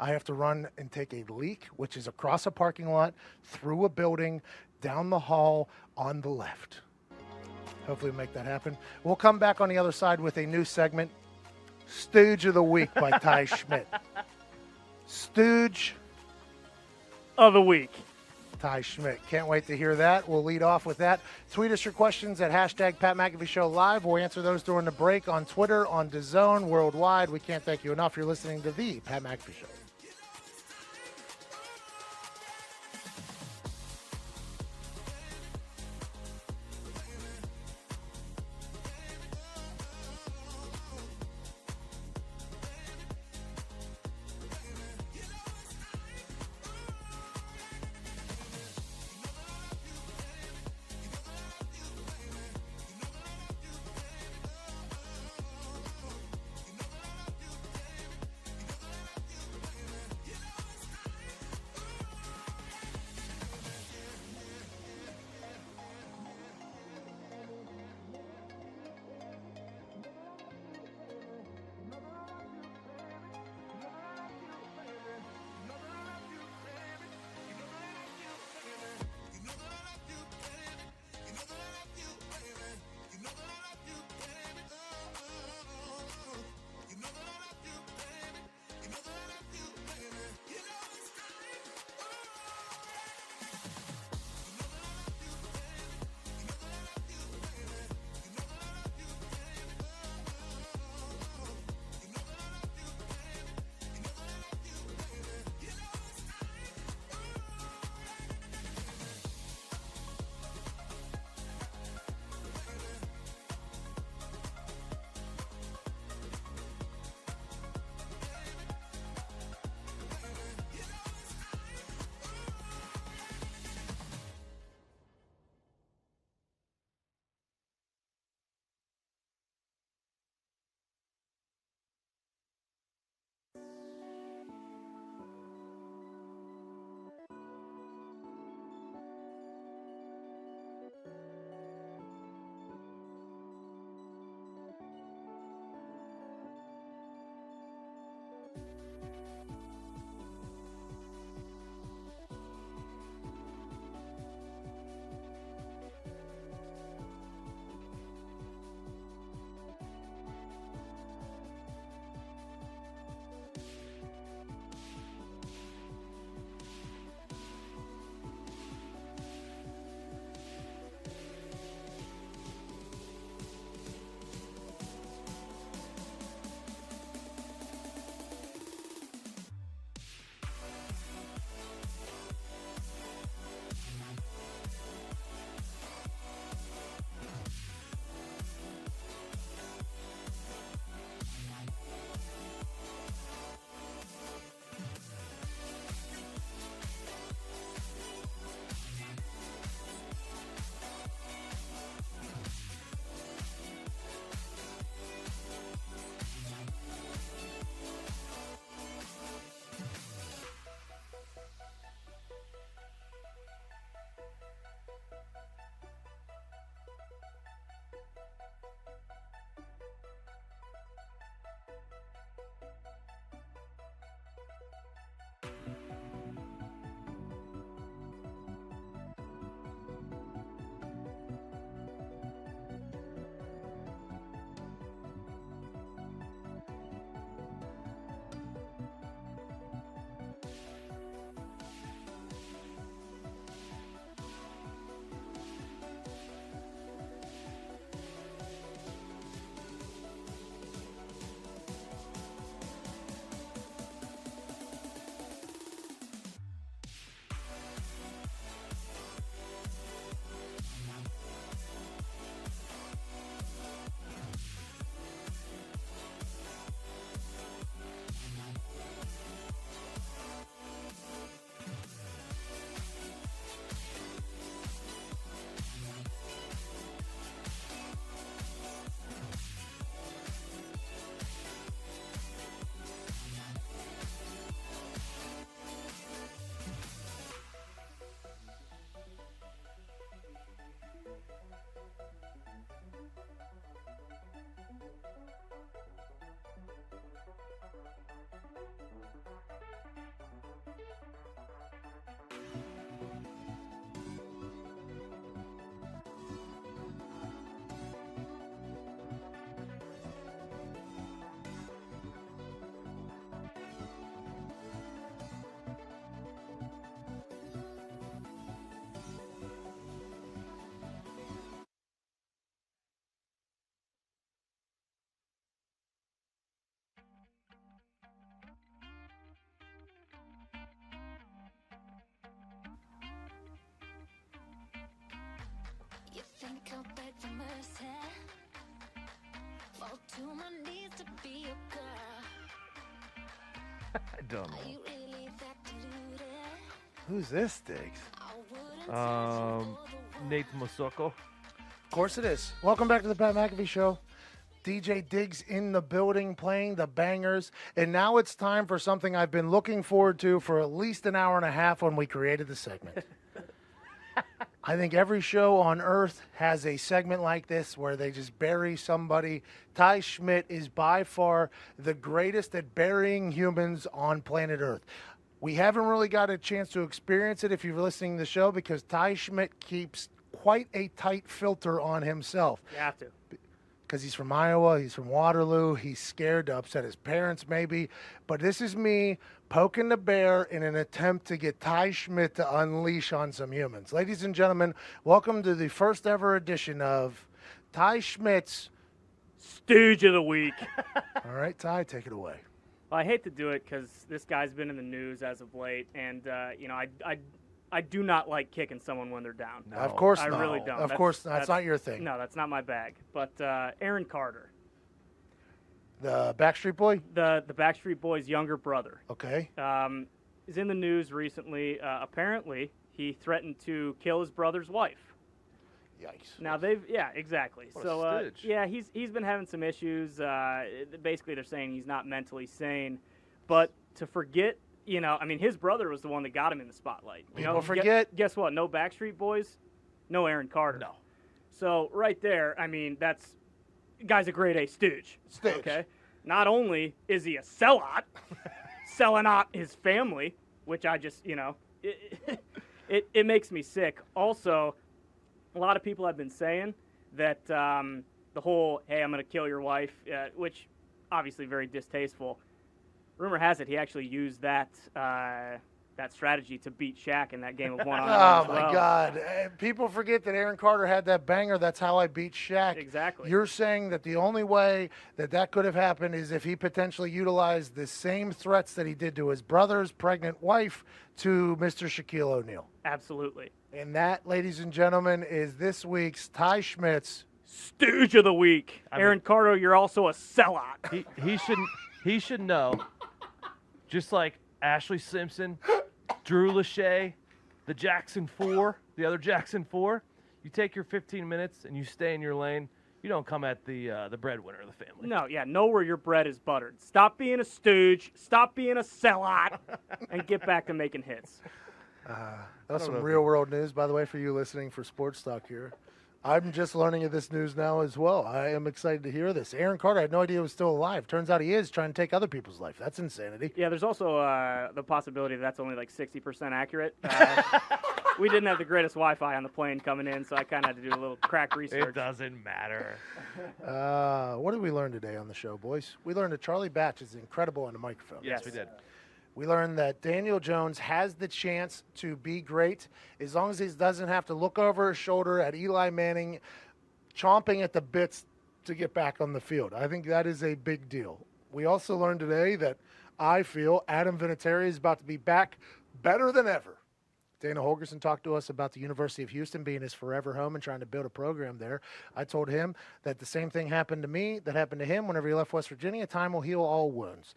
have to run and take a leak, which is across a parking lot, through a building, down the hall, on the left. Hopefully we'll make that happen. We'll come back on the other side with a new segment, Stooge of the Week by Ty Schmidt. Stooge of the Week. Ty Schmidt. Can't wait to hear that. We'll lead off with that. Tweet us your questions at hashtag Pat McAfee Show Live. We'll answer those during the break on Twitter, on DAZN, worldwide. We can't thank you enough. You're listening to the Pat McAfee Show. don't know. Who's this, Diggs? Nate Masoko. Of course it is. Welcome back to the Pat McAfee Show. DJ Diggs in the building playing the bangers. And now it's time for something I've been looking forward to for at least an hour and a half when we created the segment. I think every show on earth has a segment like this where they just bury somebody. Ty Schmidt is by far the greatest at burying humans on planet Earth. We haven't really got a chance to experience it if you're listening to the show because Ty Schmidt keeps quite a tight filter on himself. You have to. Because he's from Iowa, he's from Waterloo, he's scared to upset his parents maybe. But this is me poking the bear in an attempt to get Ty Schmidt to unleash on some humans. Ladies and gentlemen, welcome to the first ever edition of Ty Schmidt's Stooge of the Week. All right, Ty, take it away. Well, I hate to do it because this guy's been in the news as of late, and, I do not like kicking someone when they're down. No. Of course I not. really don't. Of course, that's not your thing. No, that's not my bag. But Aaron Carter, The Backstreet Boy? the Backstreet Boys' younger brother, Okay. is in the news recently. Apparently, he threatened to kill his brother's wife. Yikes. Now exactly. What a So stitch. he's been having some issues. Basically, they're saying he's not mentally sane. But to forget, his brother was the one that got him in the spotlight. People forget. Guess what? No Backstreet Boys, no Aaron Carter. No. So right there, that's guy's a grade A stooge. Stooge. Okay. Not only is he a sellout, selling out his family, which I just it makes me sick. Also, a lot of people have been saying that the whole "hey, I'm going to kill your wife," which obviously very distasteful. Rumor has it he actually used that strategy to beat Shaq in that game of one-on-one. Oh, my God. People forget that Aaron Carter had that banger, "That's How I Beat Shaq." Exactly. You're saying that the only way that could have happened is if he potentially utilized the same threats that he did to his brother's pregnant wife to Mr. Shaquille O'Neal. Absolutely. And that, ladies and gentlemen, is this week's Ty Schmidt's Stooge of the Week. I Aaron Carter, you're also a sellout. He should know. Just like Ashley Simpson, Drew Lachey, the Jackson 4, the other Jackson 4, you take your 15 minutes and you stay in your lane. You don't come at the breadwinner of the family. No, know where your bread is buttered. Stop being a stooge. Stop being a sellout, and get back to making hits. That's some real-world news, by the way, for you listening for Sports Talk here. I'm just learning of this news now as well. I am excited to hear this. Aaron Carter, I had no idea he was still alive. Turns out he is trying to take other people's life. That's insanity. Yeah, there's also the possibility that's only like 60% accurate. We didn't have the greatest Wi-Fi on the plane coming in, so I kind of had to do a little crack research. It doesn't matter. What did we learn today on the show, boys? We learned that Charlie Batch is incredible on the microphone. Yes, we did. We learned that Daniel Jones has the chance to be great as long as he doesn't have to look over his shoulder at Eli Manning chomping at the bits to get back on the field. I think that is a big deal. We also learned today that I feel Adam Vinatieri is about to be back better than ever. Dana Holgorsen talked to us about the University of Houston being his forever home and trying to build a program there. I told him that the same thing happened to me that happened to him whenever he left West Virginia. Time will heal all wounds.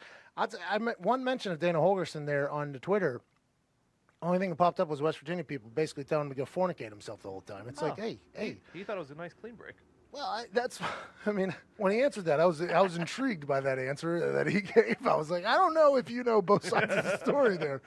One mention of Dana Holgorsen there on the Twitter. Only thing that popped up was West Virginia people basically telling him to go fornicate himself the whole time. It's like, hey. He thought it was a nice clean break. Well, when he answered that, I was intrigued by that answer that he gave. I was like, I don't know if you know both sides of the story there.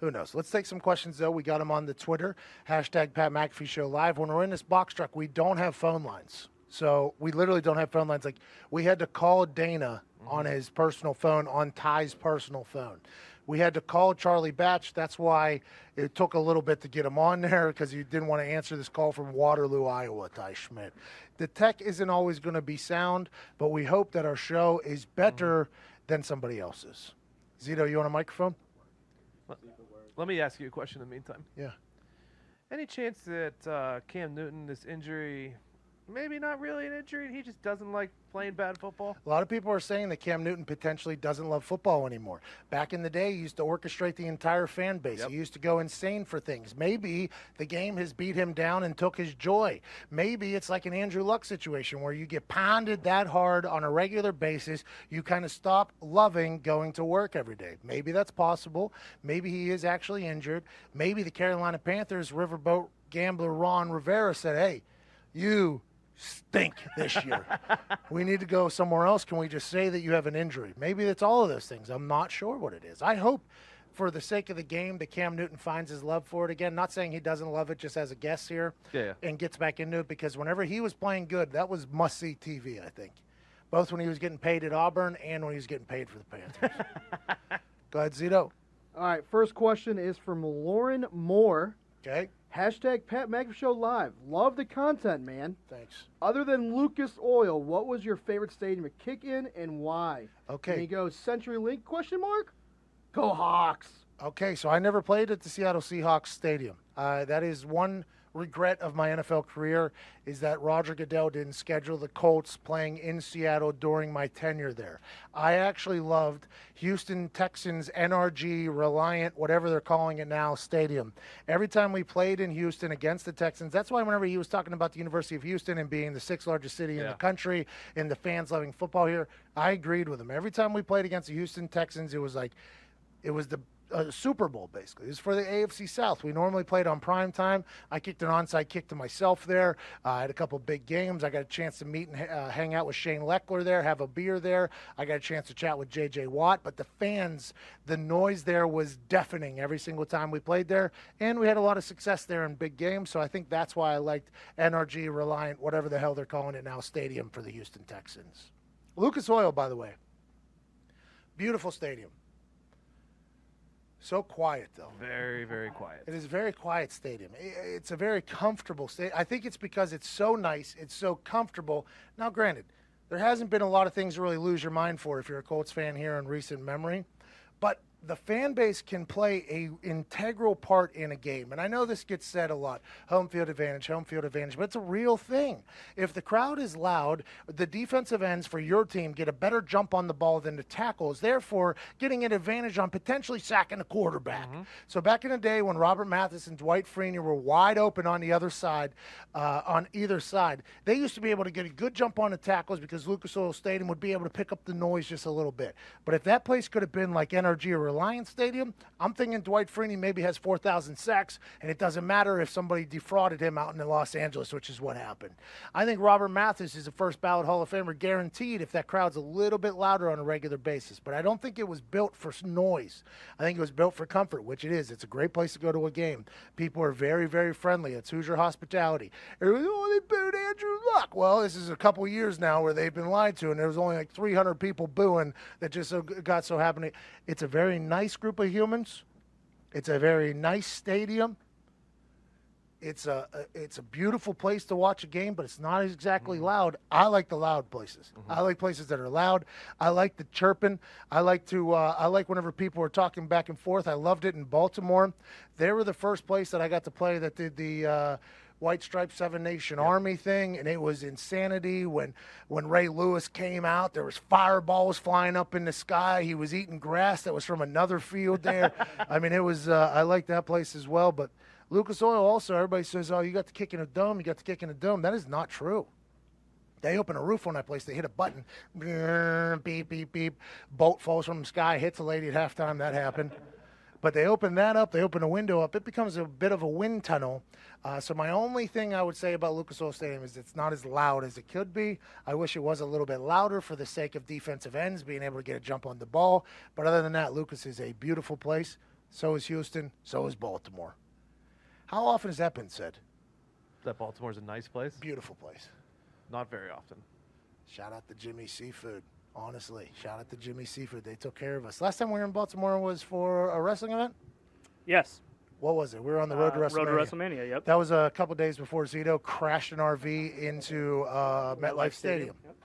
Who knows? Let's take some questions, though. We got them on the Twitter, hashtag Pat McAfee Show Live. When we're in this box truck, we don't have phone lines. So we literally don't have phone lines. Like, we had to call Dana on his personal phone, on Ty's personal phone. We had to call Charlie Batch. That's why it took a little bit to get him on there, because he didn't want to answer this call from Waterloo, Iowa, Ty Schmidt. The tech isn't always going to be sound, but we hope that our show is better than somebody else's. Zito, you on a microphone? Let me ask you a question in the meantime. Yeah. Any chance that Cam Newton, this injury, maybe not really an injury, and he just doesn't like playing bad football? A lot of people are saying that Cam Newton potentially doesn't love football anymore. Back in the day, he used to orchestrate the entire fan base. Yep. He used to go insane for things. Maybe the game has beat him down and took his joy. Maybe it's like an Andrew Luck situation where you get pounded that hard on a regular basis, you kind of stop loving going to work every day. Maybe that's possible. Maybe he is actually injured. Maybe the Carolina Panthers riverboat gambler Ron Rivera said, hey, you stink this year. We need to go somewhere else. Can we just say that you have an injury? Maybe it's all of those things. I'm not sure what it is. I hope for the sake of the game that Cam Newton finds his love for it again. Not saying he doesn't love it just as a guest here and gets back into it, because whenever he was playing good, that was must-see TV, I think. Both when he was getting paid at Auburn and when he was getting paid for the Panthers. Go ahead, Zito. All right, first question is from Lauren Moore. Okay. Hashtag Pat McAfee Show Live. Love the content, man. Thanks. Other than Lucas Oil, what was your favorite stadium to kick in and why? Okay. And he goes, CenturyLink, ? Go Hawks. Okay, so I never played at the Seattle Seahawks Stadium. That is one regret of my NFL career, is that Roger Goodell didn't schedule the Colts playing in Seattle during my tenure there. I actually loved Houston Texans NRG Reliant, whatever they're calling it now, stadium. Every time we played in Houston against the Texans, that's why whenever he was talking about the University of Houston and being the 6th largest city in the country and the fans loving football here, I agreed with him. Every time we played against the Houston Texans, it was the Super Bowl, basically. It was for the AFC South. We normally played on prime time. I kicked an onside kick to myself there. I had a couple big games. I got a chance to meet and hang out with Shane Leckler there, have a beer there. I got a chance to chat with J.J. Watt. But the fans, the noise there was deafening every single time we played there. And we had a lot of success there in big games. So I think that's why I liked NRG Reliant, whatever the hell they're calling it now, stadium for the Houston Texans. Lucas Oil, by the way. Beautiful stadium. So quiet, though. Very, very quiet. It is a very quiet stadium. It's a very comfortable stadium. I think it's because it's so nice. It's so comfortable. Now, granted, there hasn't been a lot of things to really lose your mind for if you're a Colts fan here in recent memory. But the fan base can play an integral part in a game. And I know this gets said a lot, home field advantage, but it's a real thing. If the crowd is loud, the defensive ends for your team get a better jump on the ball than the tackles, therefore getting an advantage on potentially sacking the quarterback. So back in the day when Robert Mathis and Dwight Freeney were wide open on the other side, on either side, they used to be able to get a good jump on the tackles because Lucas Oil Stadium would be able to pick up the noise just a little bit. But if that place could have been like NRG or Reliance Stadium, I'm thinking Dwight Freeney maybe has 4,000 sacks, and it doesn't matter if somebody defrauded him out in Los Angeles, which is what happened. I think Robert Mathis is a first ballot Hall of Famer guaranteed if that crowd's a little bit louder on a regular basis. But I don't think it was built for noise. I think it was built for comfort, which it is. It's a great place to go to a game. People are very, very friendly. It's Hoosier hospitality. Everyone's, oh, they booed Andrew Luck. Well, this is a couple years now where they've been lied to, and there was only like 300 people booing that just got so happening. It's a very nice group of humans. It's a very nice stadium. It's a beautiful place to watch a game, but it's not exactly loud. I like the loud places. I like places that are loud. I like the chirping. I like whenever people are talking back and forth. I loved it in Baltimore. They were the first place that I got to play that did the White Stripes Seven Nation Army thing, and it was insanity when Ray Lewis came out. There was fireballs flying up in the sky. He was eating grass that was from another field there. I mean, it was I liked that place as well. But Lucas Oil also, everybody says, oh, you got the kick in a dome, you got the kick in a dome. That is not true. They open a roof on that place. They hit a button. Beep, beep, beep. Bolt falls from the sky, hits a lady at halftime. That happened. But they open that up. They open a window up. It becomes a bit of a wind tunnel. So my only thing I would say about Lucas Oil Stadium is it's not as loud as it could be. I wish it was a little bit louder for the sake of defensive ends being able to get a jump on the ball. But other than that, Lucas is a beautiful place. So is Houston. So is Baltimore. How often has that been said? That Baltimore's a nice place? Beautiful place. Not very often. Shout out to Jimmy Seafood. Honestly, shout out to Jimmy Seafood. They took care of us. Last time we were in Baltimore was for a wrestling event? Yes. What was it? We were on the road to WrestleMania. Road to WrestleMania, yep. That was a couple days before Zito crashed an RV into MetLife Stadium. Yep.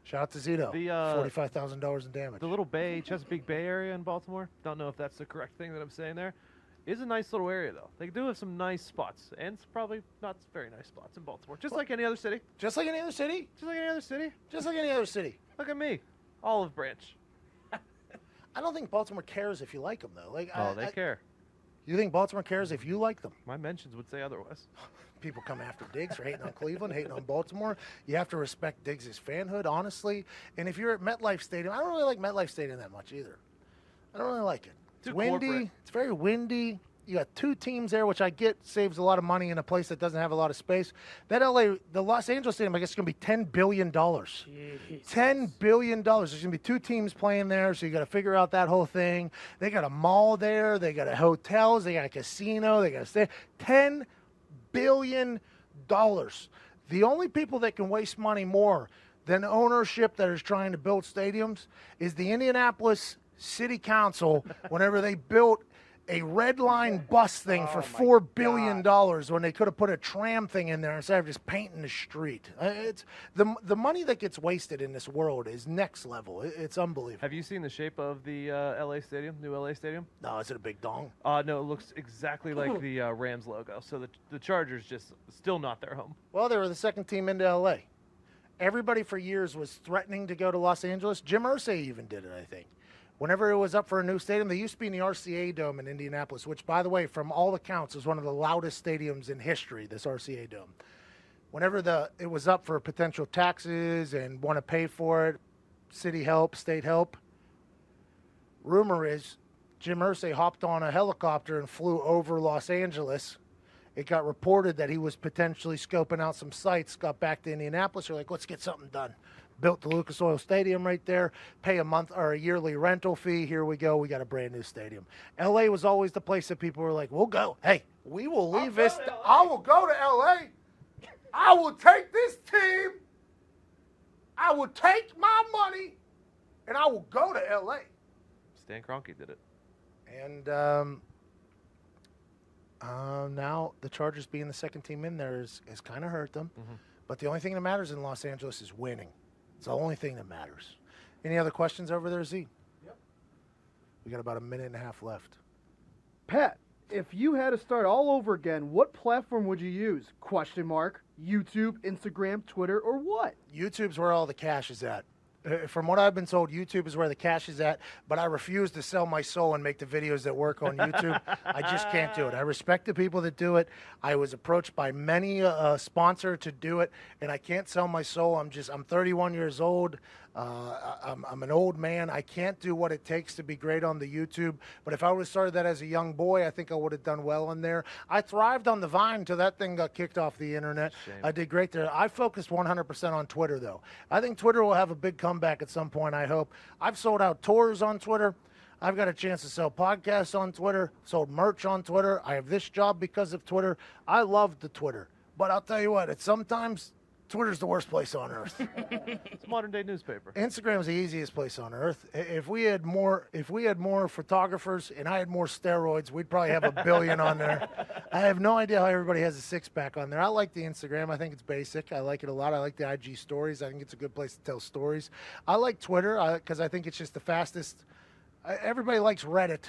Shout out to Zito. The, $45,000 in damage. The little Chesapeake Bay area in Baltimore, don't know if that's the correct thing that I'm saying there, It is a nice little area, though. They do have some nice spots, and it's probably not very nice spots in Baltimore. Just like any other city. Just like any other city? Just like any other city. Just like any other city. Look at me. Olive Branch. I don't think Baltimore cares if you like them, though. Like, Oh, they care. You think Baltimore cares if you like them? My mentions would say otherwise. People come after Diggs for hating on Cleveland, hating on Baltimore. You have to respect Diggs' fanhood, honestly. And if you're at MetLife Stadium, I don't really like MetLife Stadium that much either. I don't really like it. It's windy. Corporate. It's very windy. You got two teams there, which I get saves a lot of money in a place that doesn't have a lot of space. That the Los Angeles Stadium, I guess, is going to be $10 billion. $10 billion. There's going to be two teams playing there, so you got to figure out that whole thing. They got a mall there. They got hotels. They got a casino. They got a stadium. $10 billion. The only people that can waste money more than ownership that is trying to build stadiums is the Indianapolis City Council whenever they built a red line bus thing for $4 billion when they could have put a tram thing in there instead of just painting the street. It's the money that gets wasted in this world is next level. It's unbelievable. Have you seen the shape of the LA Stadium, new LA Stadium? No, is it a big dong? No, it looks exactly like the Rams logo. So the Chargers just still not their home. Well, they were the second team into LA. Everybody for years was threatening to go to Los Angeles. Jim Irsay even did it, I think. Whenever it was up for a new stadium, they used to be in the RCA Dome in Indianapolis, which, by the way, from all accounts, is one of the loudest stadiums in history, this RCA Dome. Whenever it was up for potential taxes and want to pay for it, city help, state help, rumor is Jim Irsay hopped on a helicopter and flew over Los Angeles. It got reported that he was potentially scoping out some sites, got back to Indianapolis. They're like, let's get something done. Built the Lucas Oil Stadium right there, pay a month or a yearly rental fee. Here we go. We got a brand new stadium. LA was always the place that people were like, we'll go. Hey, we will leave this. I will go to LA. I will take this team. I will take my money and I will go to LA. Stan Kroenke did it. And now the Chargers being the second team in there has kind of hurt them. Mm-hmm. But the only thing that matters in Los Angeles is winning. It's the only thing that matters. Any other questions over there, Z? Yep. We got about a minute and a half left. Pat, if you had to start all over again, what platform would you use? Question mark. YouTube, Instagram, Twitter, or what? YouTube's where all the cash is at. From what I've been told, YouTube is where the cash is at, but I refuse to sell my soul and make the videos that work on YouTube. I just can't do it. I respect the people that do it. I was approached by many sponsor to do it, and I can't sell my soul. I'm 31 years old. I'm an old man. I can't do what it takes to be great on the YouTube. But if I would have started that as a young boy, I think I would have done well in there. I thrived on the Vine until that thing got kicked off the internet. Shame. I did great there. I focused 100% on Twitter, though. I think Twitter will have a big comeback at some point, I hope. I've sold out tours on Twitter. I've got a chance to sell podcasts on Twitter, sold merch on Twitter. I have this job because of Twitter. I love the Twitter. But I'll tell you what, sometimes Twitter's the worst place on earth. It's a modern day newspaper. Instagram's the easiest place on earth. If we had more photographers and I had more steroids, we'd probably have 1 billion on there. I have no idea how everybody has a six-pack on there. I like the Instagram. I think it's basic. I like it a lot. I like the IG stories. I think it's a good place to tell stories. I like Twitter because I think it's just the fastest. Everybody likes Reddit.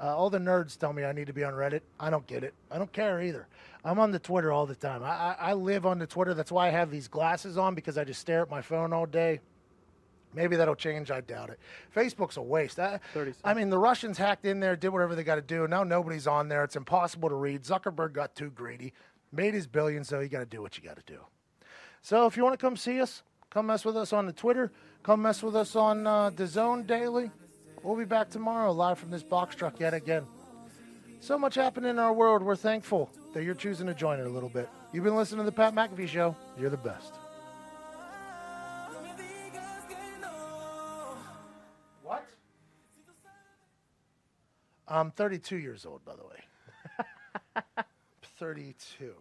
All the nerds tell me I need to be on Reddit. I don't get it. I don't care either. I'm on the Twitter all the time. I live on the Twitter. That's why I have these glasses on, because I just stare at my phone all day. Maybe that'll change. I doubt it. Facebook's a waste. I mean, the Russians hacked in there, did whatever they got to do. Now nobody's on there. It's impossible to read. Zuckerberg got too greedy, made his billions, so you got to do what you got to do. So if you want to come see us, come mess with us on the Twitter. Come mess with us on the Zone Daily. We'll be back tomorrow live from this box truck yet again. So much happening in our world. We're thankful that you're choosing to join it a little bit. You've been listening to the Pat McAfee Show. You're the best. What? I'm 32 years old, by the way. 32.